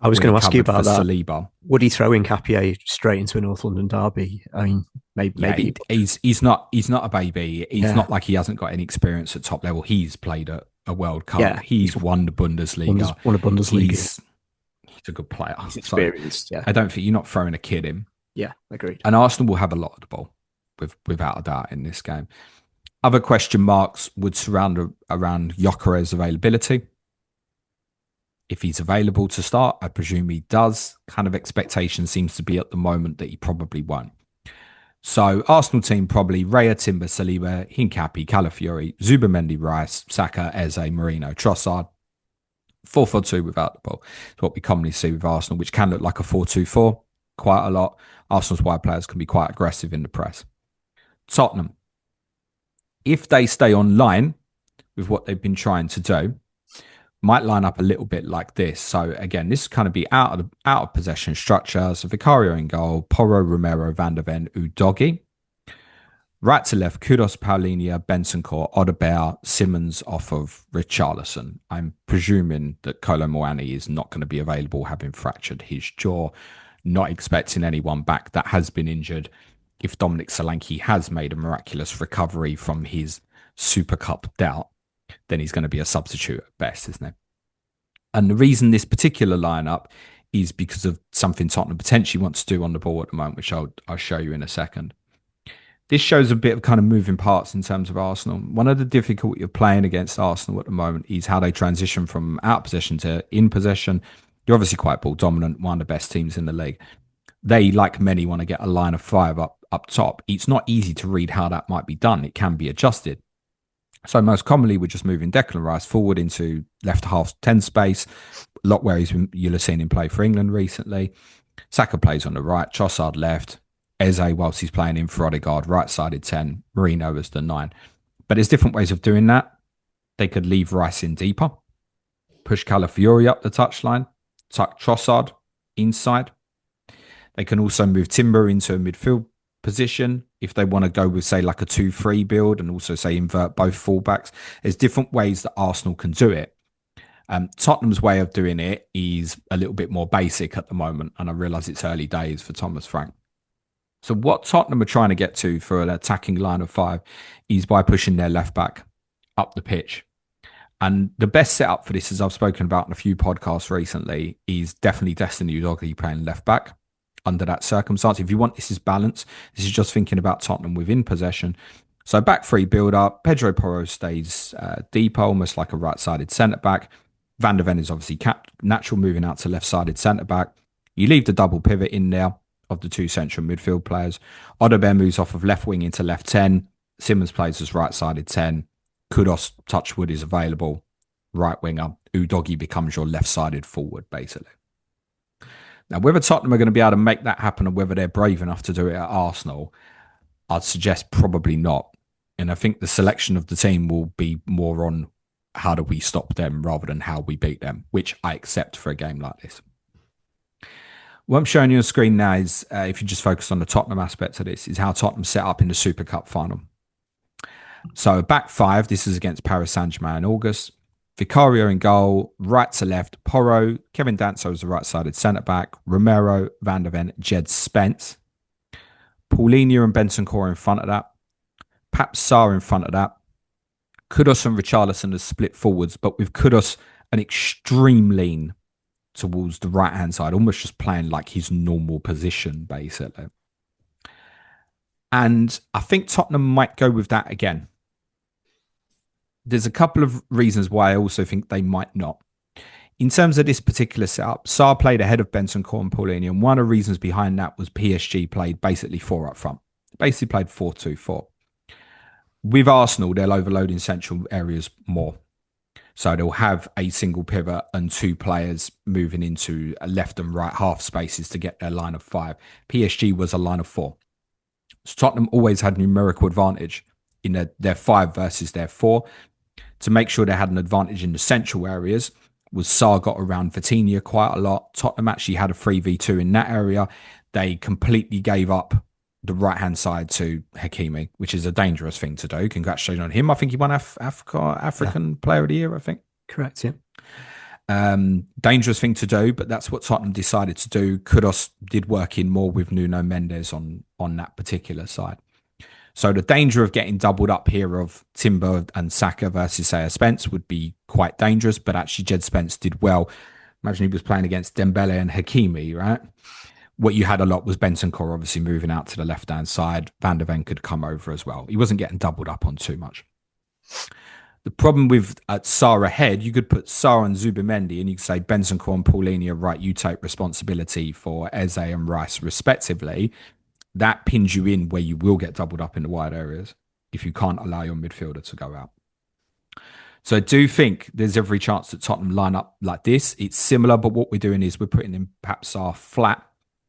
I was where going he to ask you covered for about that. Saliba. Would he throw in Capier straight into a North London derby? I mean, maybe, Yeah, maybe. he's not a baby. It's Yeah, not like he hasn't got any experience at top level. He's played a World Cup. yeah. He's He's won the Bundesliga. won a Bundesliga. He's he's a good player. He's So experienced. Yeah, I don't think you're not throwing a kid in. yeah. Agreed. And Arsenal will have a lot of the ball, without a doubt, in this game. Other question marks would surround around Gyökeres' availability. If he's available to start, I presume he does. Kind of expectation seems to be at the moment that he probably won't. So Arsenal team probably Raya, Timber, Saliba, Hincapi, Calafiori, Zubamendi, Rice, Saka, Eze, Marino, Trossard. 4-4-2 without the ball. It's what we commonly see with Arsenal, which can look like a 4-2-4 quite a lot. Arsenal's wide players can be quite aggressive in the press. Tottenham, if they stay online with what they've been trying to do, might line up a little bit like this. So again, this kind of be out of possession structure. So Vicario in goal, Porro, Romero, Van der Ven, Udogi. Right to left, Kudos, Paulinia, Bentancur, Odegaard, Simmons off of Richarlison. I'm presuming that Kolo Muani is not going to be available, having fractured his jaw. Not expecting anyone back that has been injured. If Dominic Solanke has made a miraculous recovery from his Super Cup doubt, then he's going to be a substitute at best, isn't it? And the reason this particular lineup is because of something Tottenham potentially wants to do on the ball at the moment, which I'll show you in a second. This shows a bit of kind of moving parts in terms of Arsenal. One of the difficulty of playing against Arsenal at the moment is how they transition from out of possession to in possession. You're obviously quite ball dominant, one of the best teams in the league. They, like many, want to get a line of five up top. It's not easy to read how that might be done. It can be adjusted. So most commonly, we're just moving Declan Rice forward into left half 10 space, a lot where you'll have seen him play for England recently. Saka plays on the right, Trossard left, Eze, whilst he's playing in for Odegaard, right-sided 10, Marino as the 9. But there's different ways of doing that. They could leave Rice in deeper, push Calafiori up the touchline, tuck Trossard inside. They can also move Timber into a midfield position if they want to go with, say, like a 2-3 build and also, say, invert both fullbacks. There's different ways that Arsenal can do it. Tottenham's way of doing it is a little bit more basic at the moment, and I realise it's early days for Thomas Frank. So what Tottenham are trying to get to for an attacking line of five is by pushing their left back up the pitch. And the best setup for this, as I've spoken about in a few podcasts recently, is definitely Destiny Udogie playing left back under that circumstance. If you want this is balance, this is just thinking about Tottenham within possession. So back three build up. Pedro Porro stays deeper, almost like a right-sided centre-back. Van der Ven is obviously natural moving out to left-sided centre-back. You leave the double pivot in there of the two central midfield players. Odegaard moves off of left wing into left 10. Simmons plays as right-sided 10. Kudos, Touchwood is available. Right winger. Udogie becomes your left-sided forward, basically. Now, whether Tottenham are going to be able to make that happen and whether they're brave enough to do it at Arsenal, I'd suggest probably not. And I think the selection of the team will be more on how do we stop them rather than how we beat them, which I accept for a game like this. What I'm showing you on screen now is, if you just focus on the Tottenham aspect of this, is how Tottenham set up in the Super Cup final. So back five, this is against Paris Saint-Germain in August. Vicario in goal, right to left, Porro, Kevin Danso as the right-sided centre-back, Romero, Van der Ven, Jed Spence. Paulinho and Bentancur in front of that. Pap Sarr in front of that. Kudos and Richarlison as split forwards, but with Kudos an extreme lean towards the right-hand side, almost just playing like his normal position, basically. And I think Tottenham might go with that again. There's a couple of reasons why I also think they might not. In terms of this particular setup, Sarr played ahead of Bentancur and Paulinho, and one of the reasons behind that was PSG played basically four up front. Basically played 4-2-4. With Arsenal, they'll overload in central areas more. So they'll have a single pivot and two players moving into left and right half spaces to get their line of five. PSG was a line of four. So Tottenham always had numerical advantage in their 5 versus their 4. To make sure they had an advantage in the central areas, was Sarr got around Vitinha quite a lot. Tottenham actually had a 3v2 in that area. They completely gave up the right hand side to Hakimi, which is a dangerous thing to do. Congratulations on him. I think he won Yeah, African Player of the Year, I think. correct. Yeah. Dangerous thing to do, but that's what Tottenham decided to do. Kudos did work in more with Nuno Mendes on that particular side. So the danger of getting doubled up here of Timber and Saka versus say Spence would be quite dangerous, but actually Jed Spence did well. Imagine he was playing against Dembele and Hakimi, right? What you had a lot was Bentancur obviously moving out to the left-hand side. Van der Ven could come over as well. He wasn't getting doubled up on too much. The problem with Sarr ahead, you could put Sarr and Zubimendi and you could say Bentancur and Paulinho, right, you take responsibility for Eze and Rice respectively. That pins you in where you will get doubled up in the wide areas if you can't allow your midfielder to go out. So I do think there's every chance that Tottenham line up like this. It's similar, but what we're doing is we're putting in perhaps our flat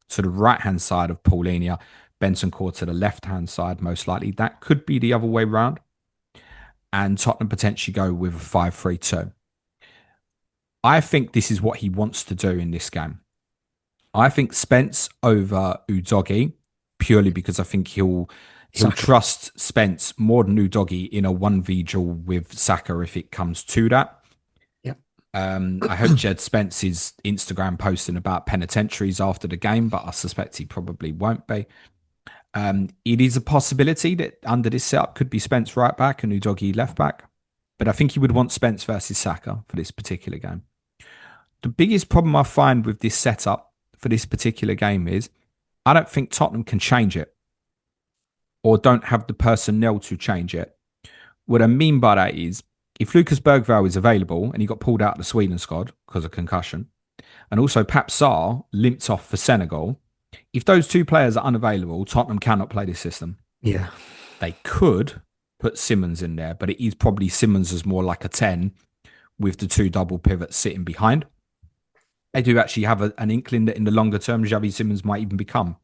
to the right-hand side of Paulinho, Bentancur to the left-hand side, most likely. That could be the other way round. And Tottenham potentially go with a 5-3-2. I think this is what he wants to do in this game. I think Spence over Udogie, purely because I think he'll trust Spence more than Udogie in a 1v duel with Saka if it comes to that. Yeah. I heard Jed Spence's Instagram posting about penitentiaries after the game, but I suspect he probably won't be. It is a possibility that under this setup could be Spence right back and Udogie left back, but I think he would want Spence versus Saka for this particular game. The biggest problem I find with this setup for this particular game is I don't think Tottenham can change it or don't have the personnel to change it. What I mean by that is if Lucas Bergvall is available and he got pulled out of the Sweden squad because of concussion, and also Pape Sarr limped off for Senegal, if those two players are unavailable, Tottenham cannot play this system. Yeah. They could put Simmons in there, but it is probably Simmons as more like a 10 with the two double pivots sitting behind. They do actually have an inkling that in the longer term, Xavi Simmons might even become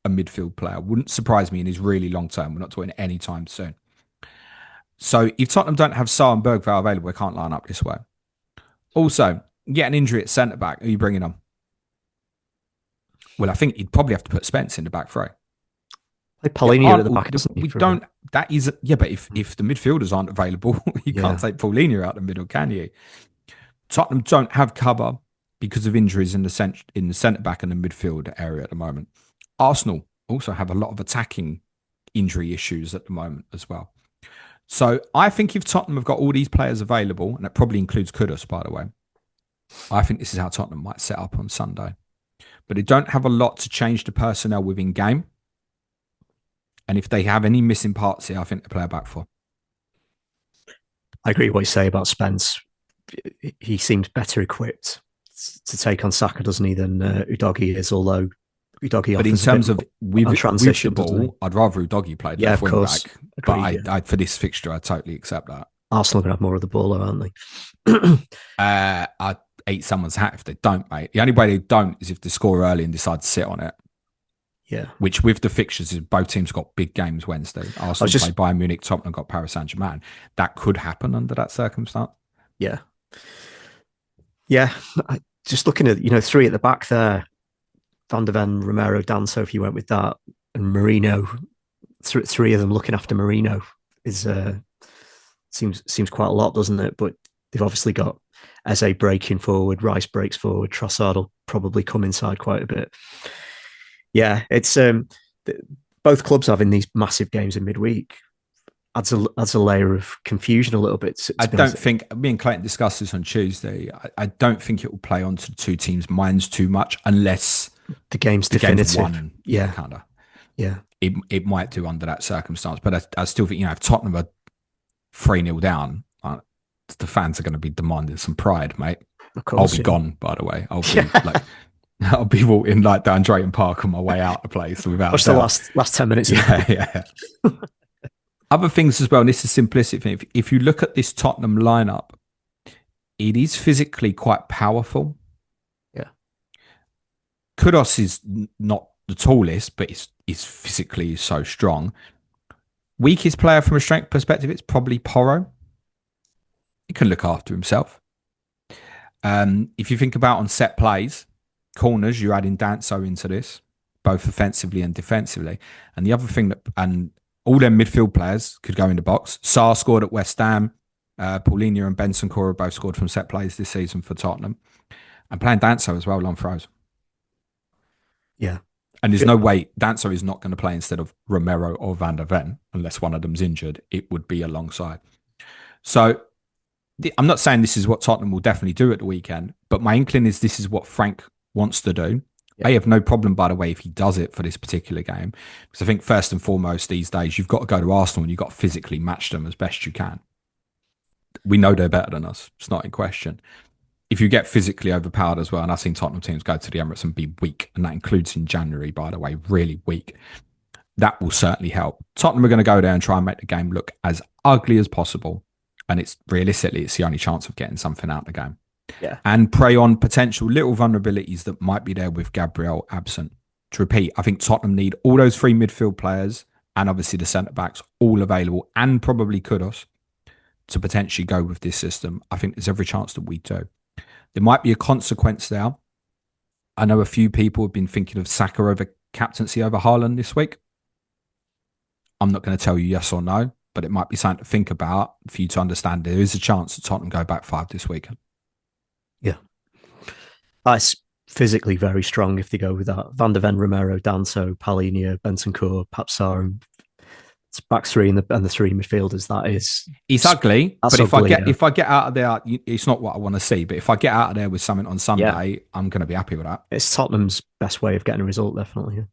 a midfield player. Wouldn't surprise me in his really long term. We're not talking any time soon. So if Tottenham don't have Sarr and Bergvall available, they can't line up this way. Also, you get an injury at centre back. Who are you bringing on? Well, I think you'd probably have to put Spence in the back three. Paulinho at the back. We don't. That is, yeah, but if the midfielders aren't available, you can't take Paulinho out the middle, can you? Tottenham don't have cover because of injuries in the centre back and the midfield area at the moment. Arsenal also have a lot of attacking injury issues at the moment as well. So I think if Tottenham have got all these players available, and that probably includes Kudus, by the way, I think this is how Tottenham might set up on Sunday. But they don't have a lot to change the personnel within game. And if they have any missing parts here, I think they play a back four. I agree with what you say about Spence. He seems better equipped to take on Saka, doesn't he, than Udogie is, although Udogie but in terms of with the ball, I'd rather Udogie played left wing back. Agreed, but I, for this fixture, I totally accept that. Arsenal are going to have more of the ball, aren't they? I'd eat someone's hat if they don't, mate. The only way they don't is if they score early and decide to sit on it. Yeah. Which with the fixtures is both teams got big games Wednesday. Arsenal play Bayern Munich, Tottenham got Paris Saint-Germain. That could happen under that circumstance. Yeah. Yeah. Just looking at, three at the back there, Van der Ven, Romero, Danso, if you went with that, and Marino, three of them looking after Marino is seems quite a lot, doesn't it? But they've obviously got Eze breaking forward, Rice breaks forward, Trossard will probably come inside quite a bit. Yeah, it's both clubs having these massive games in midweek adds a layer of confusion a little bit. I don't think, me and Clayton discussed this on Tuesday, I don't think it will play onto the two teams' minds too much unless the game's definitive. Won, yeah, kind of. Yeah, it might do under that circumstance, but I still think if Tottenham are 3-0 down, the fans are going to be demanding some pride, mate. Of course, I'll be gone, by the way. I'll be walking like down Drayton Park on my way out the place without. Watch the last 10 minutes. Yeah. Other things as well, and this is simplistic. If you look at this Tottenham lineup, it is physically quite powerful. Yeah. Kudos is not the tallest, but is physically so strong. Weakest player from a strength perspective, it's probably Porro. He can look after himself. If you think about on set plays, corners, you're adding Danso into this, both offensively and defensively. And the other thing and all their midfield players could go in the box. Sarr scored at West Ham. Paulinho and Benson Cora both scored from set plays this season for Tottenham. And playing Danso as well, long throws. Yeah. And there's no way Danso is not going to play instead of Romero or Van der Ven unless one of them's injured. It would be alongside. So I'm not saying this is what Tottenham will definitely do at the weekend, but my inkling is this is what Frank wants to do. Yeah. I have no problem, by the way, if he does it for this particular game, because I think first and foremost these days, you've got to go to Arsenal and you've got to physically match them as best you can. We know they're better than us. It's not in question. If you get physically overpowered as well, and I've seen Tottenham teams go to the Emirates and be weak, and that includes in January, by the way, really weak, that will certainly help. Tottenham are going to go there and try and make the game look as ugly as possible. And it's realistically, it's the only chance of getting something out of the game. Yeah. And prey on potential little vulnerabilities that might be there with Gabriel absent. To repeat, I think Tottenham need all those three midfield players and obviously the centre-backs all available and probably Kudos to potentially go with this system. I think there's every chance that we do. There might be a consequence there. I know a few people have been thinking of Saka over captaincy over Haaland this week. I'm not going to tell you yes or no, but it might be something to think about for you to understand there is a chance that Tottenham go back 5 this weekend. Yeah. That's physically very strong if they go with that. Van der Ven, Romero, Danso, Paulinho, Bentancur, Papsar, it's back three and the three midfielders. That is, it's ugly. But if ugly, if I get out of there, it's not what I want to see. But if I get out of there with something on Sunday, I'm going to be happy with that. It's Tottenham's best way of getting a result, definitely.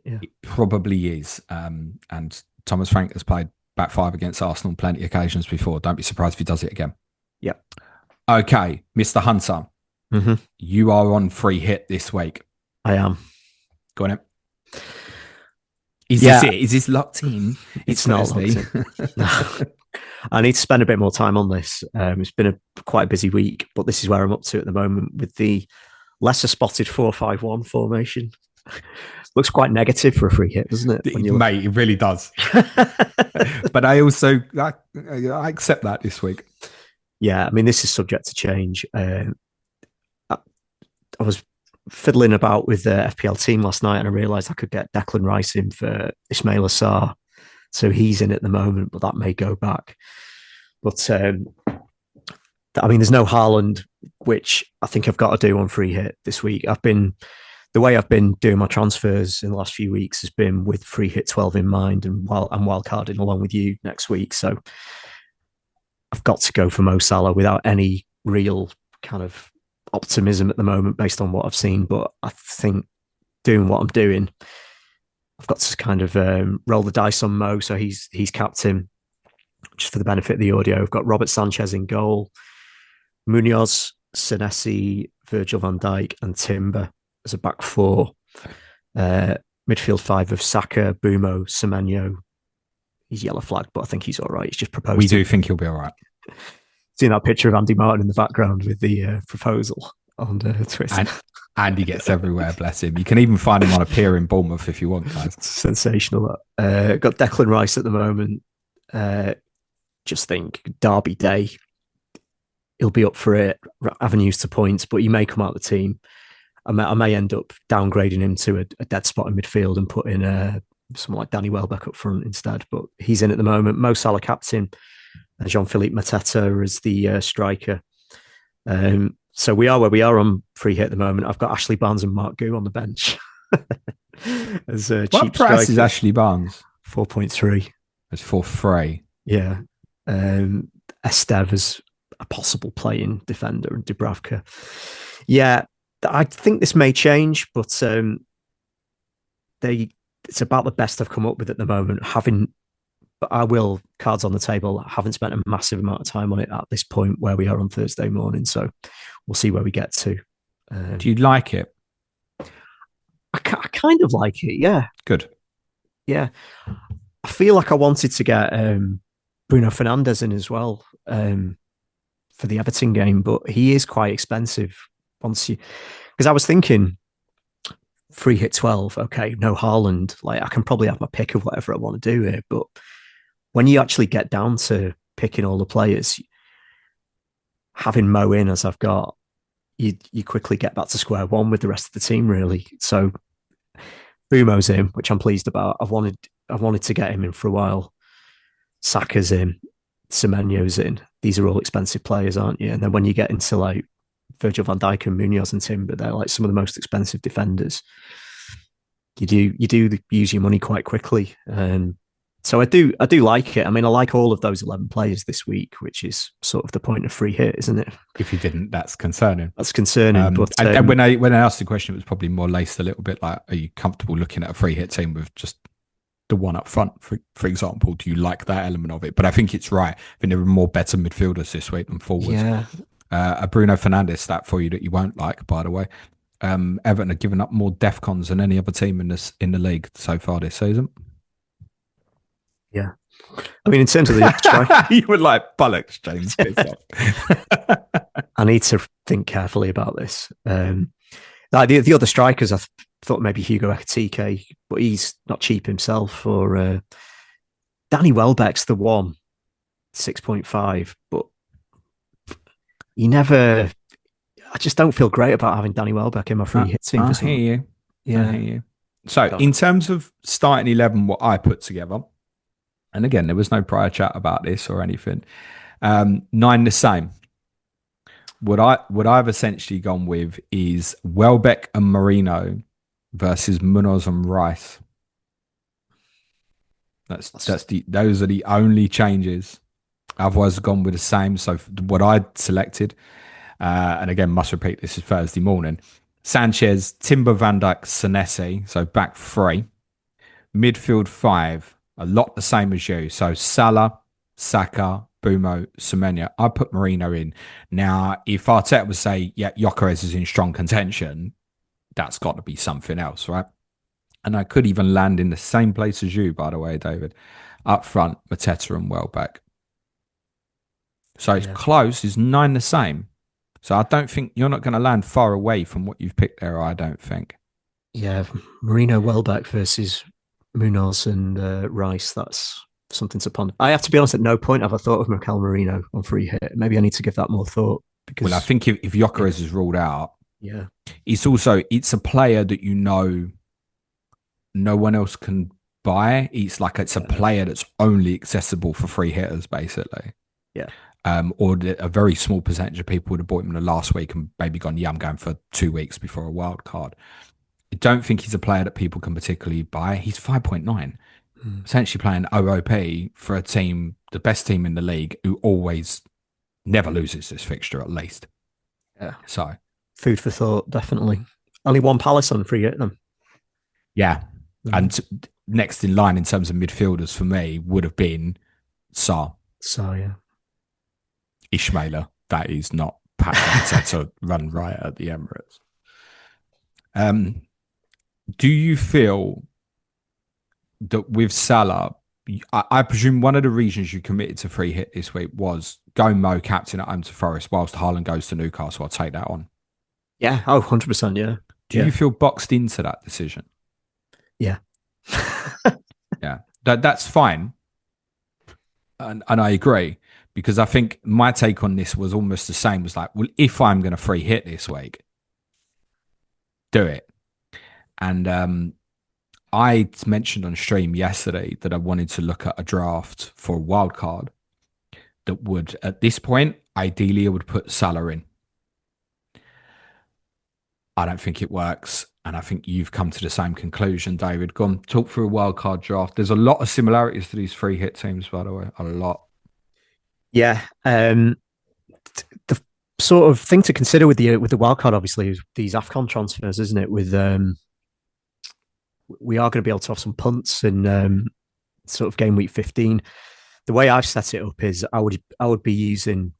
Yeah, it probably is. And Thomas Frank has played back 5 against Arsenal on plenty of occasions before. Don't be surprised if he does it again. Yeah. Okay, Mr. Hunter, you are on free hit this week. I am. Go on. Is this it? Is this locked in? It's not locked in. No. I need to spend a bit more time on this. It's been quite a busy week, but this is where I'm up to at the moment with the lesser spotted 4-5-1 formation. Looks quite negative for a free hit, doesn't it? Mate, it really does. But I also I accept that this week. Yeah, I mean, this is subject to change. I was fiddling about with the FPL team last night and I realised I could get Declan Rice in for Ismail Assar. So he's in at the moment, but that may go back. But I mean, there's no Haaland, which I think I've got to do on free hit this week. The way I've been doing my transfers in the last few weeks has been with free hit 12 in mind and I'm wildcarding along with you next week. So I've got to go for Mo Salah without any real kind of optimism at the moment based on what I've seen. But I think doing what I'm doing, I've got to kind of roll the dice on Mo. So he's captain. Just for the benefit of the audio, I've got Robert Sanchez in goal, Munoz, Senesi, Virgil van Dijk and Timber as a back 4. Midfield 5 of Saka, Bumo, Semenyo. He's yellow flagged, but I think he's all right. He's just proposed. We do think he'll be all right. Seeing that picture of Andy Martin in the background with the proposal on Twitter. And Andy gets everywhere, bless him. You can even find him on a pier in Bournemouth if you want, guys. Sensational. Got Declan Rice at the moment. Just think Derby Day. He'll be up for it. Avenues to points, but he may come out of the team. I may end up downgrading him to a dead spot in midfield and put in someone like Danny Welbeck up front instead. But he's in at the moment. Mo Salah captain. Jean-Philippe Mateta as the striker. So we are where we are on free hit at the moment. I've got Ashley Barnes and Mark Gu on the bench. As a what cheap price striker. is Ashley Barnes? 4.3. It's for free. Yeah. Estev as a possible playing defender and Dubravka. Yeah, I think this may change, but it's about the best I've come up with at the moment. But I will, cards on the table, I haven't spent a massive amount of time on it at this point where we are on Thursday morning. So we'll see where we get to. Do you like it? I kind of like it, yeah. Good. Yeah. I feel like I wanted to get Bruno Fernandes in as well for the Everton game, but he is quite expensive because I was thinking free hit 12, okay, no Haaland, like I can probably have my pick of whatever I want to do here, but when you actually get down to picking all the players, having Mo in as I've got, you quickly get back to square one with the rest of the team, really. So Bumo's in, which I'm pleased about. I've wanted to get him in for a while. Saka's in, Semenyo's in. These are all expensive players, aren't you? And then when you get into like Virgil van Dijk and Munoz and Timber, they're like some of the most expensive defenders. You do use your money quite quickly. So I do like it. I mean, I like all of those 11 players this week, which is sort of the point of free hit, isn't it? If you didn't, that's concerning. That's concerning. But and when I asked the question, it was probably more laced a little bit like, are you comfortable looking at a free hit team with just the one up front, for example? Do you like that element of it? But I think it's right. I think there are more better midfielders this week than forwards. yeah, A Bruno Fernandes stat for you that you won't like, by the way. Everton have given up more DEFCONs than any other team in the league so far this season. yeah. I mean, in terms of the strike, you were like bollocks, James. I need to think carefully about this. Like the other strikers, I thought maybe Hugo Ekitike, but he's not cheap himself. Or Danny Welbeck's the one, 6.5, but you never. I just don't feel great about having Danny Welbeck in my free hit team. I hear you. Yeah. I hear you. So, in terms of starting 11, what I put together, and again, there was no prior chat about this or anything. 9 the same. What I've essentially gone with is Welbeck and Marino versus Munoz and Rice. Those are the only changes. Otherwise, I've gone with the same. So what I selected, and again, must repeat, this is Thursday morning. Sanchez, Timber, Van Dijk, Senesi. So back 3. Midfield 5. A lot the same as you. So Salah, Saka, Bumo, Semenyo. I put Marino in. Now, if Arteta would say, yeah, Gyökeres is in strong contention, that's got to be something else, right? And I could even land in the same place as you, by the way, David. Up front, Mateta and Welbeck. So it's close. It's 9 the same. So I don't think you're not going to land far away from what you've picked there, I don't think. Yeah, Marino, Welbeck versus Munoz and Rice. That's something to ponder. I have to be honest, at no point have I thought of Mikel Marino on free hit. Maybe I need to give that more thought. Because, well, I think if Gyökeres is ruled out, yeah, it's a player that no one else can buy. It's a player that's only accessible for free hitters, basically. Yeah. Or a very small percentage of people would have bought him in the last week and maybe gone, yeah, I'm going for 2 weeks before a wild card. I don't think he's a player that people can particularly buy. He's 5.9. Essentially playing OOP for a team, the best team in the league, who always never loses this fixture, at least. Yeah. So, food for thought, definitely. Only one Palace on free hit them. Yeah. And next in line in terms of midfielders for me would have been Sarr. Yeah. Ishmaeler. That is not Pat to run right at the Emirates. Do you feel that with Salah, I presume one of the reasons you committed to free hit this week was go Mo captain at home to Forest whilst Haaland goes to Newcastle? I'll take that on. Yeah. Oh, 100%. Yeah. Do you feel boxed into that decision? Yeah. Yeah. That's fine. And I agree, because I think my take on this was almost the same. It was like, well, if I'm going to free hit this week, do it. And I mentioned on stream yesterday that I wanted to look at a draft for a wild card that would, at this point, ideally, I would put Salah in. I don't think it works. And I think you've come to the same conclusion, David. Go on, talk through a wild card draft. There's a lot of similarities to these free hit teams, by the way. A lot. Yeah. The sort of thing to consider with the wildcard, obviously, is these AFCON transfers, isn't it? With we are going to be able to have some punts in sort of game week 15. The way I've set it up is I would be using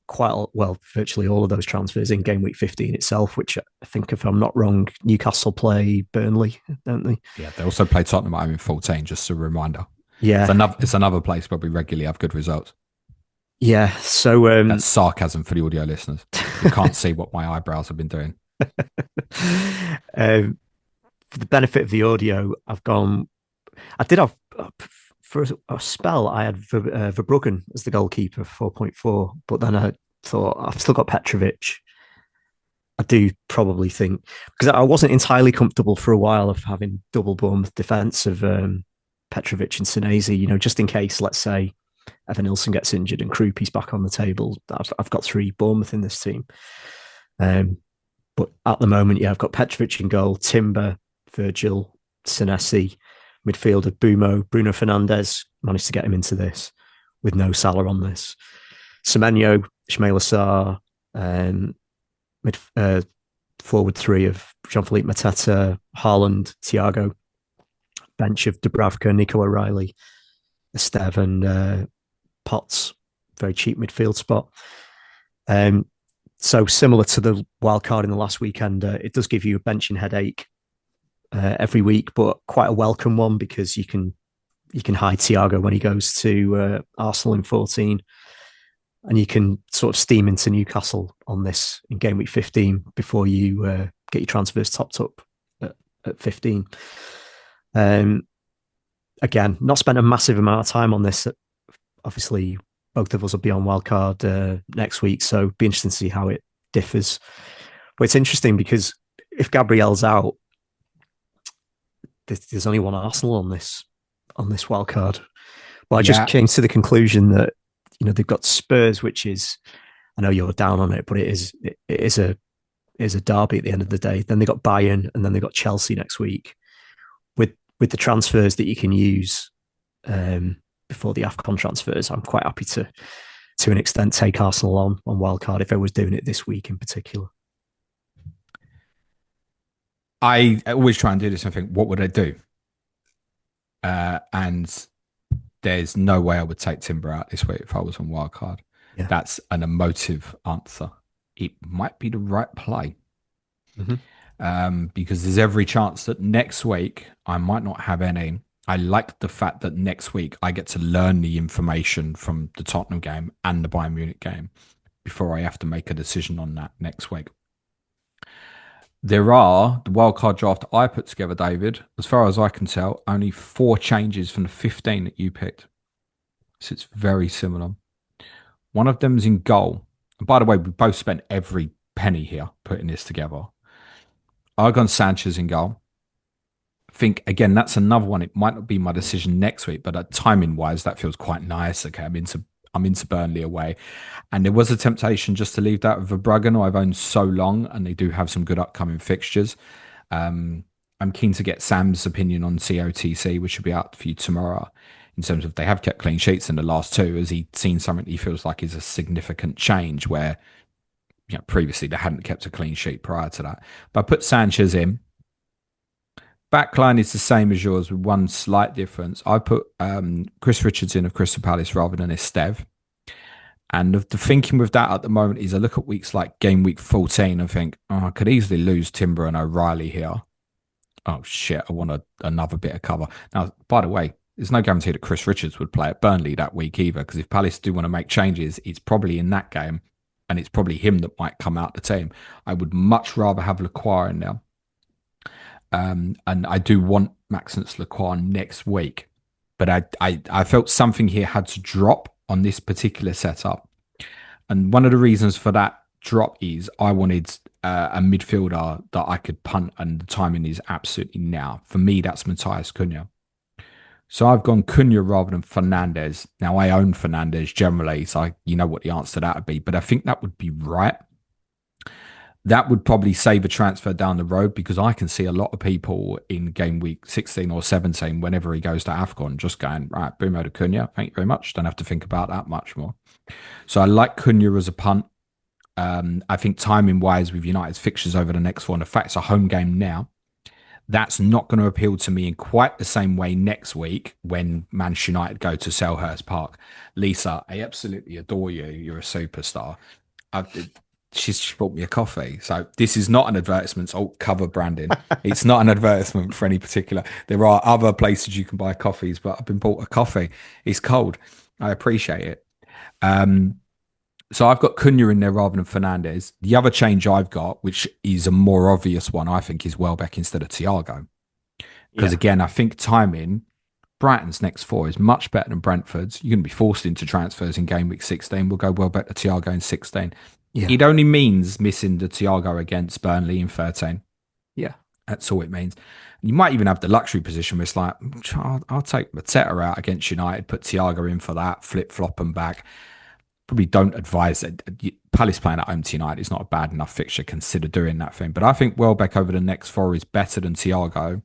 virtually all of those transfers in game week 15 itself, which I think, if I'm not wrong, Newcastle play Burnley, don't they? Yeah, they also play Tottenham at home in 14, just a reminder. Yeah. It's another place where we regularly have good results. Yeah, so that's sarcasm for the audio listeners. You can't see what my eyebrows have been doing. For the benefit of the audio, I did have, for a spell, I had Verbruggen as the goalkeeper, 4.4, but then I thought, I've still got Petrovic. I do probably think because I wasn't entirely comfortable for a while of having double Bournemouth defence of Petrovic and Senesi, just in case, let's say, Evan Nilsson gets injured and Krupi's back on the table. I've got three Bournemouth in this team. Um, but at the moment, yeah, I've got Petrovic in goal, Timber, Virgil, Senesi, midfielder Bruno Fernandes, managed to get him into this with no Salah on this. Semenyo, Ismail Assar, mid, forward three of Jean-Philippe Mateta, Haaland, Thiago, bench of Dubravka, Nico O'Reilly, Esteve and Potts, very cheap midfield spot. So similar to the wild card in the last weekend, it does give you a benching headache every week, but quite a welcome one because you can hide Thiago when he goes to Arsenal in 14, and you can sort of steam into Newcastle on this in game week 15 before you get your transfers topped up at 15. Again, not spent a massive amount of time on this. Obviously, both of us will be on wildcard next week, so be interesting to see how it differs. But it's interesting because if Gabriel's out, there's only one Arsenal on this wildcard. Well, I just Yeah, came to the conclusion that they've got Spurs, which is, I know you're down on it, but it is a derby at the end of the day. Then they got Bayern, and then they got Chelsea next week. With the transfers that you can use before the AFCON transfers, I'm quite happy to an extent take Arsenal on wildcard if I was doing it this week in particular. I always try and do this and think, what would I do? And there's no way I would take Timber out this week if I was on wildcard. Yeah. That's an emotive answer. It might be the right play. Mm-hmm. Because there's every chance that next week I might not have any. I like the fact that next week I get to learn the information from the Tottenham game and the Bayern Munich game before I have to make a decision on that next week. There are the wildcard draft I put together, David. As far as I can tell, only 4 changes from the 15 that you picked. So it's very similar. One of them is in goal. And by the way, we both spent every penny here putting this together. I've gone Sanchez in goal. I think, again, that's another one. It might not be my decision next week, but timing wise, that feels quite nice. Okay, I'm into Burnley away. And there was a temptation just to leave that with Verbruggen, who I've owned so long, and they do have some good upcoming fixtures. I'm keen to get Sam's opinion on COTC, which should be out for you tomorrow, in terms of they have kept clean sheets in the last 2. Has he seen something he feels like is a significant change where previously they hadn't kept a clean sheet prior to that? But I put Sanchez in. Backline is the same as yours with one slight difference. I put Chris Richards in of Crystal Palace rather than Esteve. And the thinking with that at the moment is I look at weeks like game week 14 and think, I could easily lose Timber and O'Reilly here. Oh, shit, I want another bit of cover. Now, by the way, there's no guarantee that Chris Richards would play at Burnley that week either, because if Palace do want to make changes, it's probably in that game, and it's probably him that might come out the team. I would much rather have Lacroix in there. And I do want Maxence Lacroix next week. But I felt something here had to drop on this particular setup. And one of the reasons for that drop is I wanted a midfielder that I could punt, and the timing is absolutely now. For me, that's Matthias Cunha. So I've gone Cunha rather than Fernandes. Now, I own Fernandes generally, so you know what the answer to that would be. But I think that would be right. That would probably save a transfer down the road, because I can see a lot of people in game week 16 or 17, whenever he goes to AFCON, just going, right, Bruno to Cunha, thank you very much. Don't have to think about that much more. So I like Cunha as a punt. I think timing-wise with United's fixtures over the next 4, and the fact it's a home game now, that's not going to appeal to me in quite the same way next week when Manchester United go to Selhurst Park. Lisa, I absolutely adore you. You're a superstar. She's bought me a coffee. So this is not an advertisement. Oh, cover branding. It's not an advertisement for any particular. There are other places you can buy coffees, but I've been bought a coffee. It's cold. I appreciate it. So I've got Cunha in there rather than Fernandes. The other change I've got, which is a more obvious one, I think, is Welbeck instead of Thiago. Because again, I think timing, Brighton's next 4 is much better than Brentford's. You're going to be forced into transfers in game week 16. We'll go Welbeck to Thiago in 16. Yeah. It only means missing the Thiago against Burnley in 13. Yeah. That's all it means. You might even have the luxury position where it's like, I'll take Mateta out against United, put Thiago in for that, flip flop and back. Probably don't advise it. Palace playing at home to United is not a bad enough fixture. Consider doing that thing. But I think Welbeck over the next four is better than Thiago.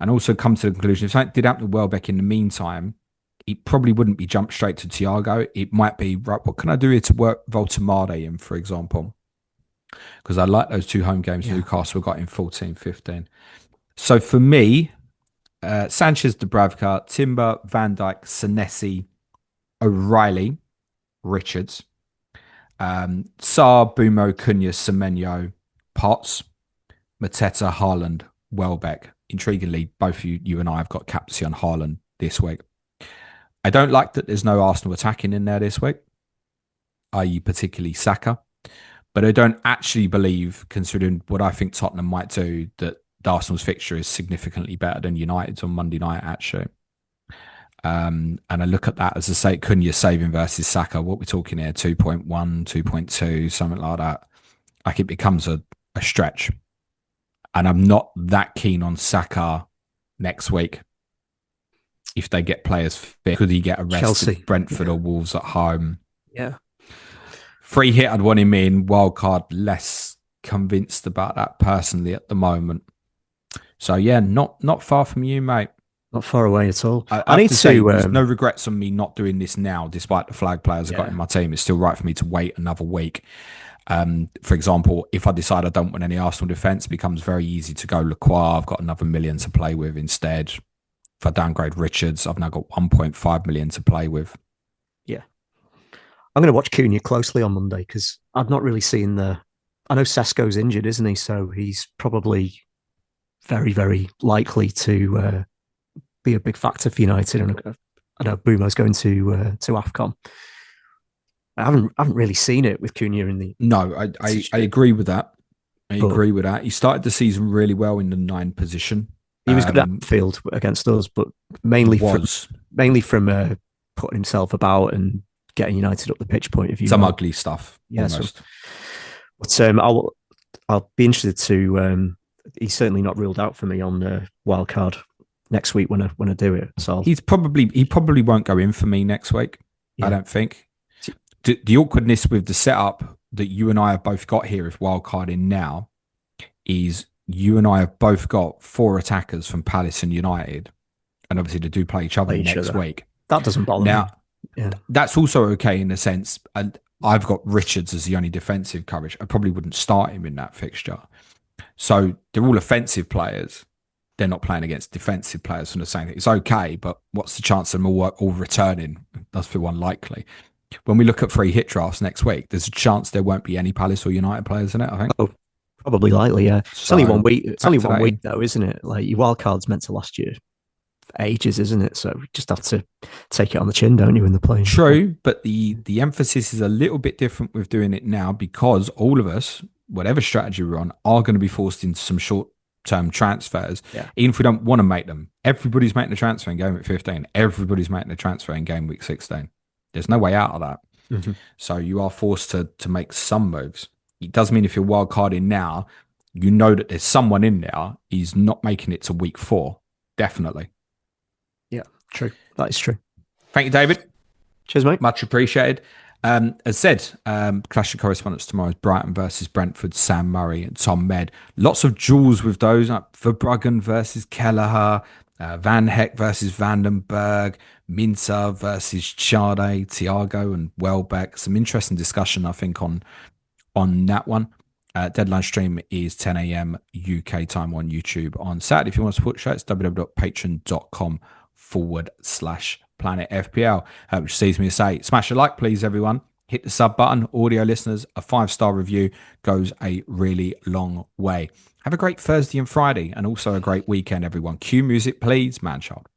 And also come to the conclusion if something did happen to Welbeck in the meantime, it probably wouldn't be jumped straight to Thiago. It might be, right, what can I do here to work Voltemade in, for example? Because I like those two home games Yeah. Newcastle got in 14-15. So for me, Sanchez, Dubravka, Timber, Van Dijk, Senesi, O'Reilly, Richards, Saar, Bumo, Cunha, Semenyo, Potts, Mateta, Haaland, Welbeck. Intriguingly, both you and I have got captaincy on Haaland this week. I don't like that there's no Arsenal attacking in there this week, i.e. particularly Saka. But I don't actually believe, considering what I think Tottenham might do, that Arsenal's fixture is significantly better than United's on Monday night, actually. And I look at that as I say, Cunha saving versus Saka. What we're talking here, 2.1, 2.2, something like that. Like it becomes a stretch. And I'm not that keen on Saka next week. If they get players fit, could he get arrested? Chelsea. Brentford or Wolves at home? Yeah. Free hit, I'd want him in. Wildcard, less convinced about that personally at the moment. So yeah, not far from you, mate. Not far away at all. I need to say, there's no regrets on me not doing this now, despite the flag players I've got in my team. It's still right for me to wait another week. For example, if I decide I don't want any Arsenal defence, it becomes very easy to go Lacroix. I've got another million to play with instead. If I downgrade Richards, I've now got 1.5 million to play with. Yeah. I'm going to watch Cunha closely on Monday because I've not really seen the. I know Sesko's injured, isn't he? So he's probably very, very likely to be a big factor for United. And I know Bumo's going to AFCON. I haven't really seen it with Cunha in the. No, I agree with that. I agree with that. He started the season really well in the 9 position. He was good at field against us, but mainly from putting himself about and getting United up the pitch point of view. Some ugly stuff. Yeah. But I'll be interested to. He's certainly not ruled out for me on Wildcard next week when I do it. So he probably won't go in for me next week. Yeah. I don't think. The awkwardness with the setup that you and I have both got here, if Wildcard in now, is you and I have both got 4 attackers from Palace and United, and obviously they do play each other next week. That doesn't bother me. Now, that's also okay in a sense. And I've got Richards as the only defensive coverage. I probably wouldn't start him in that fixture. So they're all offensive players. They're not playing against defensive players from the same thing. It's okay, but what's the chance of them all returning? It does feel unlikely. When we look at free hit drafts next week, there's a chance there won't be any Palace or United players in it, I think. Oh, probably likely, yeah. It's only 1 week. It's only 1 week, though, isn't it? Like, your wildcard's meant to last you ages, isn't it? So you just have to take it on the chin, don't you, in the plane? True, but the emphasis is a little bit different with doing it now because all of us, whatever strategy we're on, are going to be forced into some short-term transfers, even if we don't want to make them. Everybody's making a transfer in game week 15. Everybody's making a transfer in game week 16. There's no way out of that. Mm-hmm. So you are forced to make some moves. It does mean if you're wild carding now, you know that there's someone in there. He's not making it to week 4. Definitely. Yeah, true. That is true. Thank you, David. Cheers, mate. Much appreciated. As said, clash of correspondence tomorrow is Brighton versus Brentford, Sam Murray and Tom Med. Lots of duels with those. Verbruggen versus Kelleher, Van Heck versus Vandenberg, Minter versus Chade, Thiago and Welbeck. Some interesting discussion, I think, on that one. Deadline stream is 10 a.m. UK time on YouTube on Saturday. If you want to support the show, it's www.patreon.com/Planet FPL, which sees me say, smash a like, please, everyone. Hit the sub button. Audio listeners, a 5-star review goes a really long way. Have a great Thursday and Friday, and also a great weekend, everyone. Cue music, please, man child.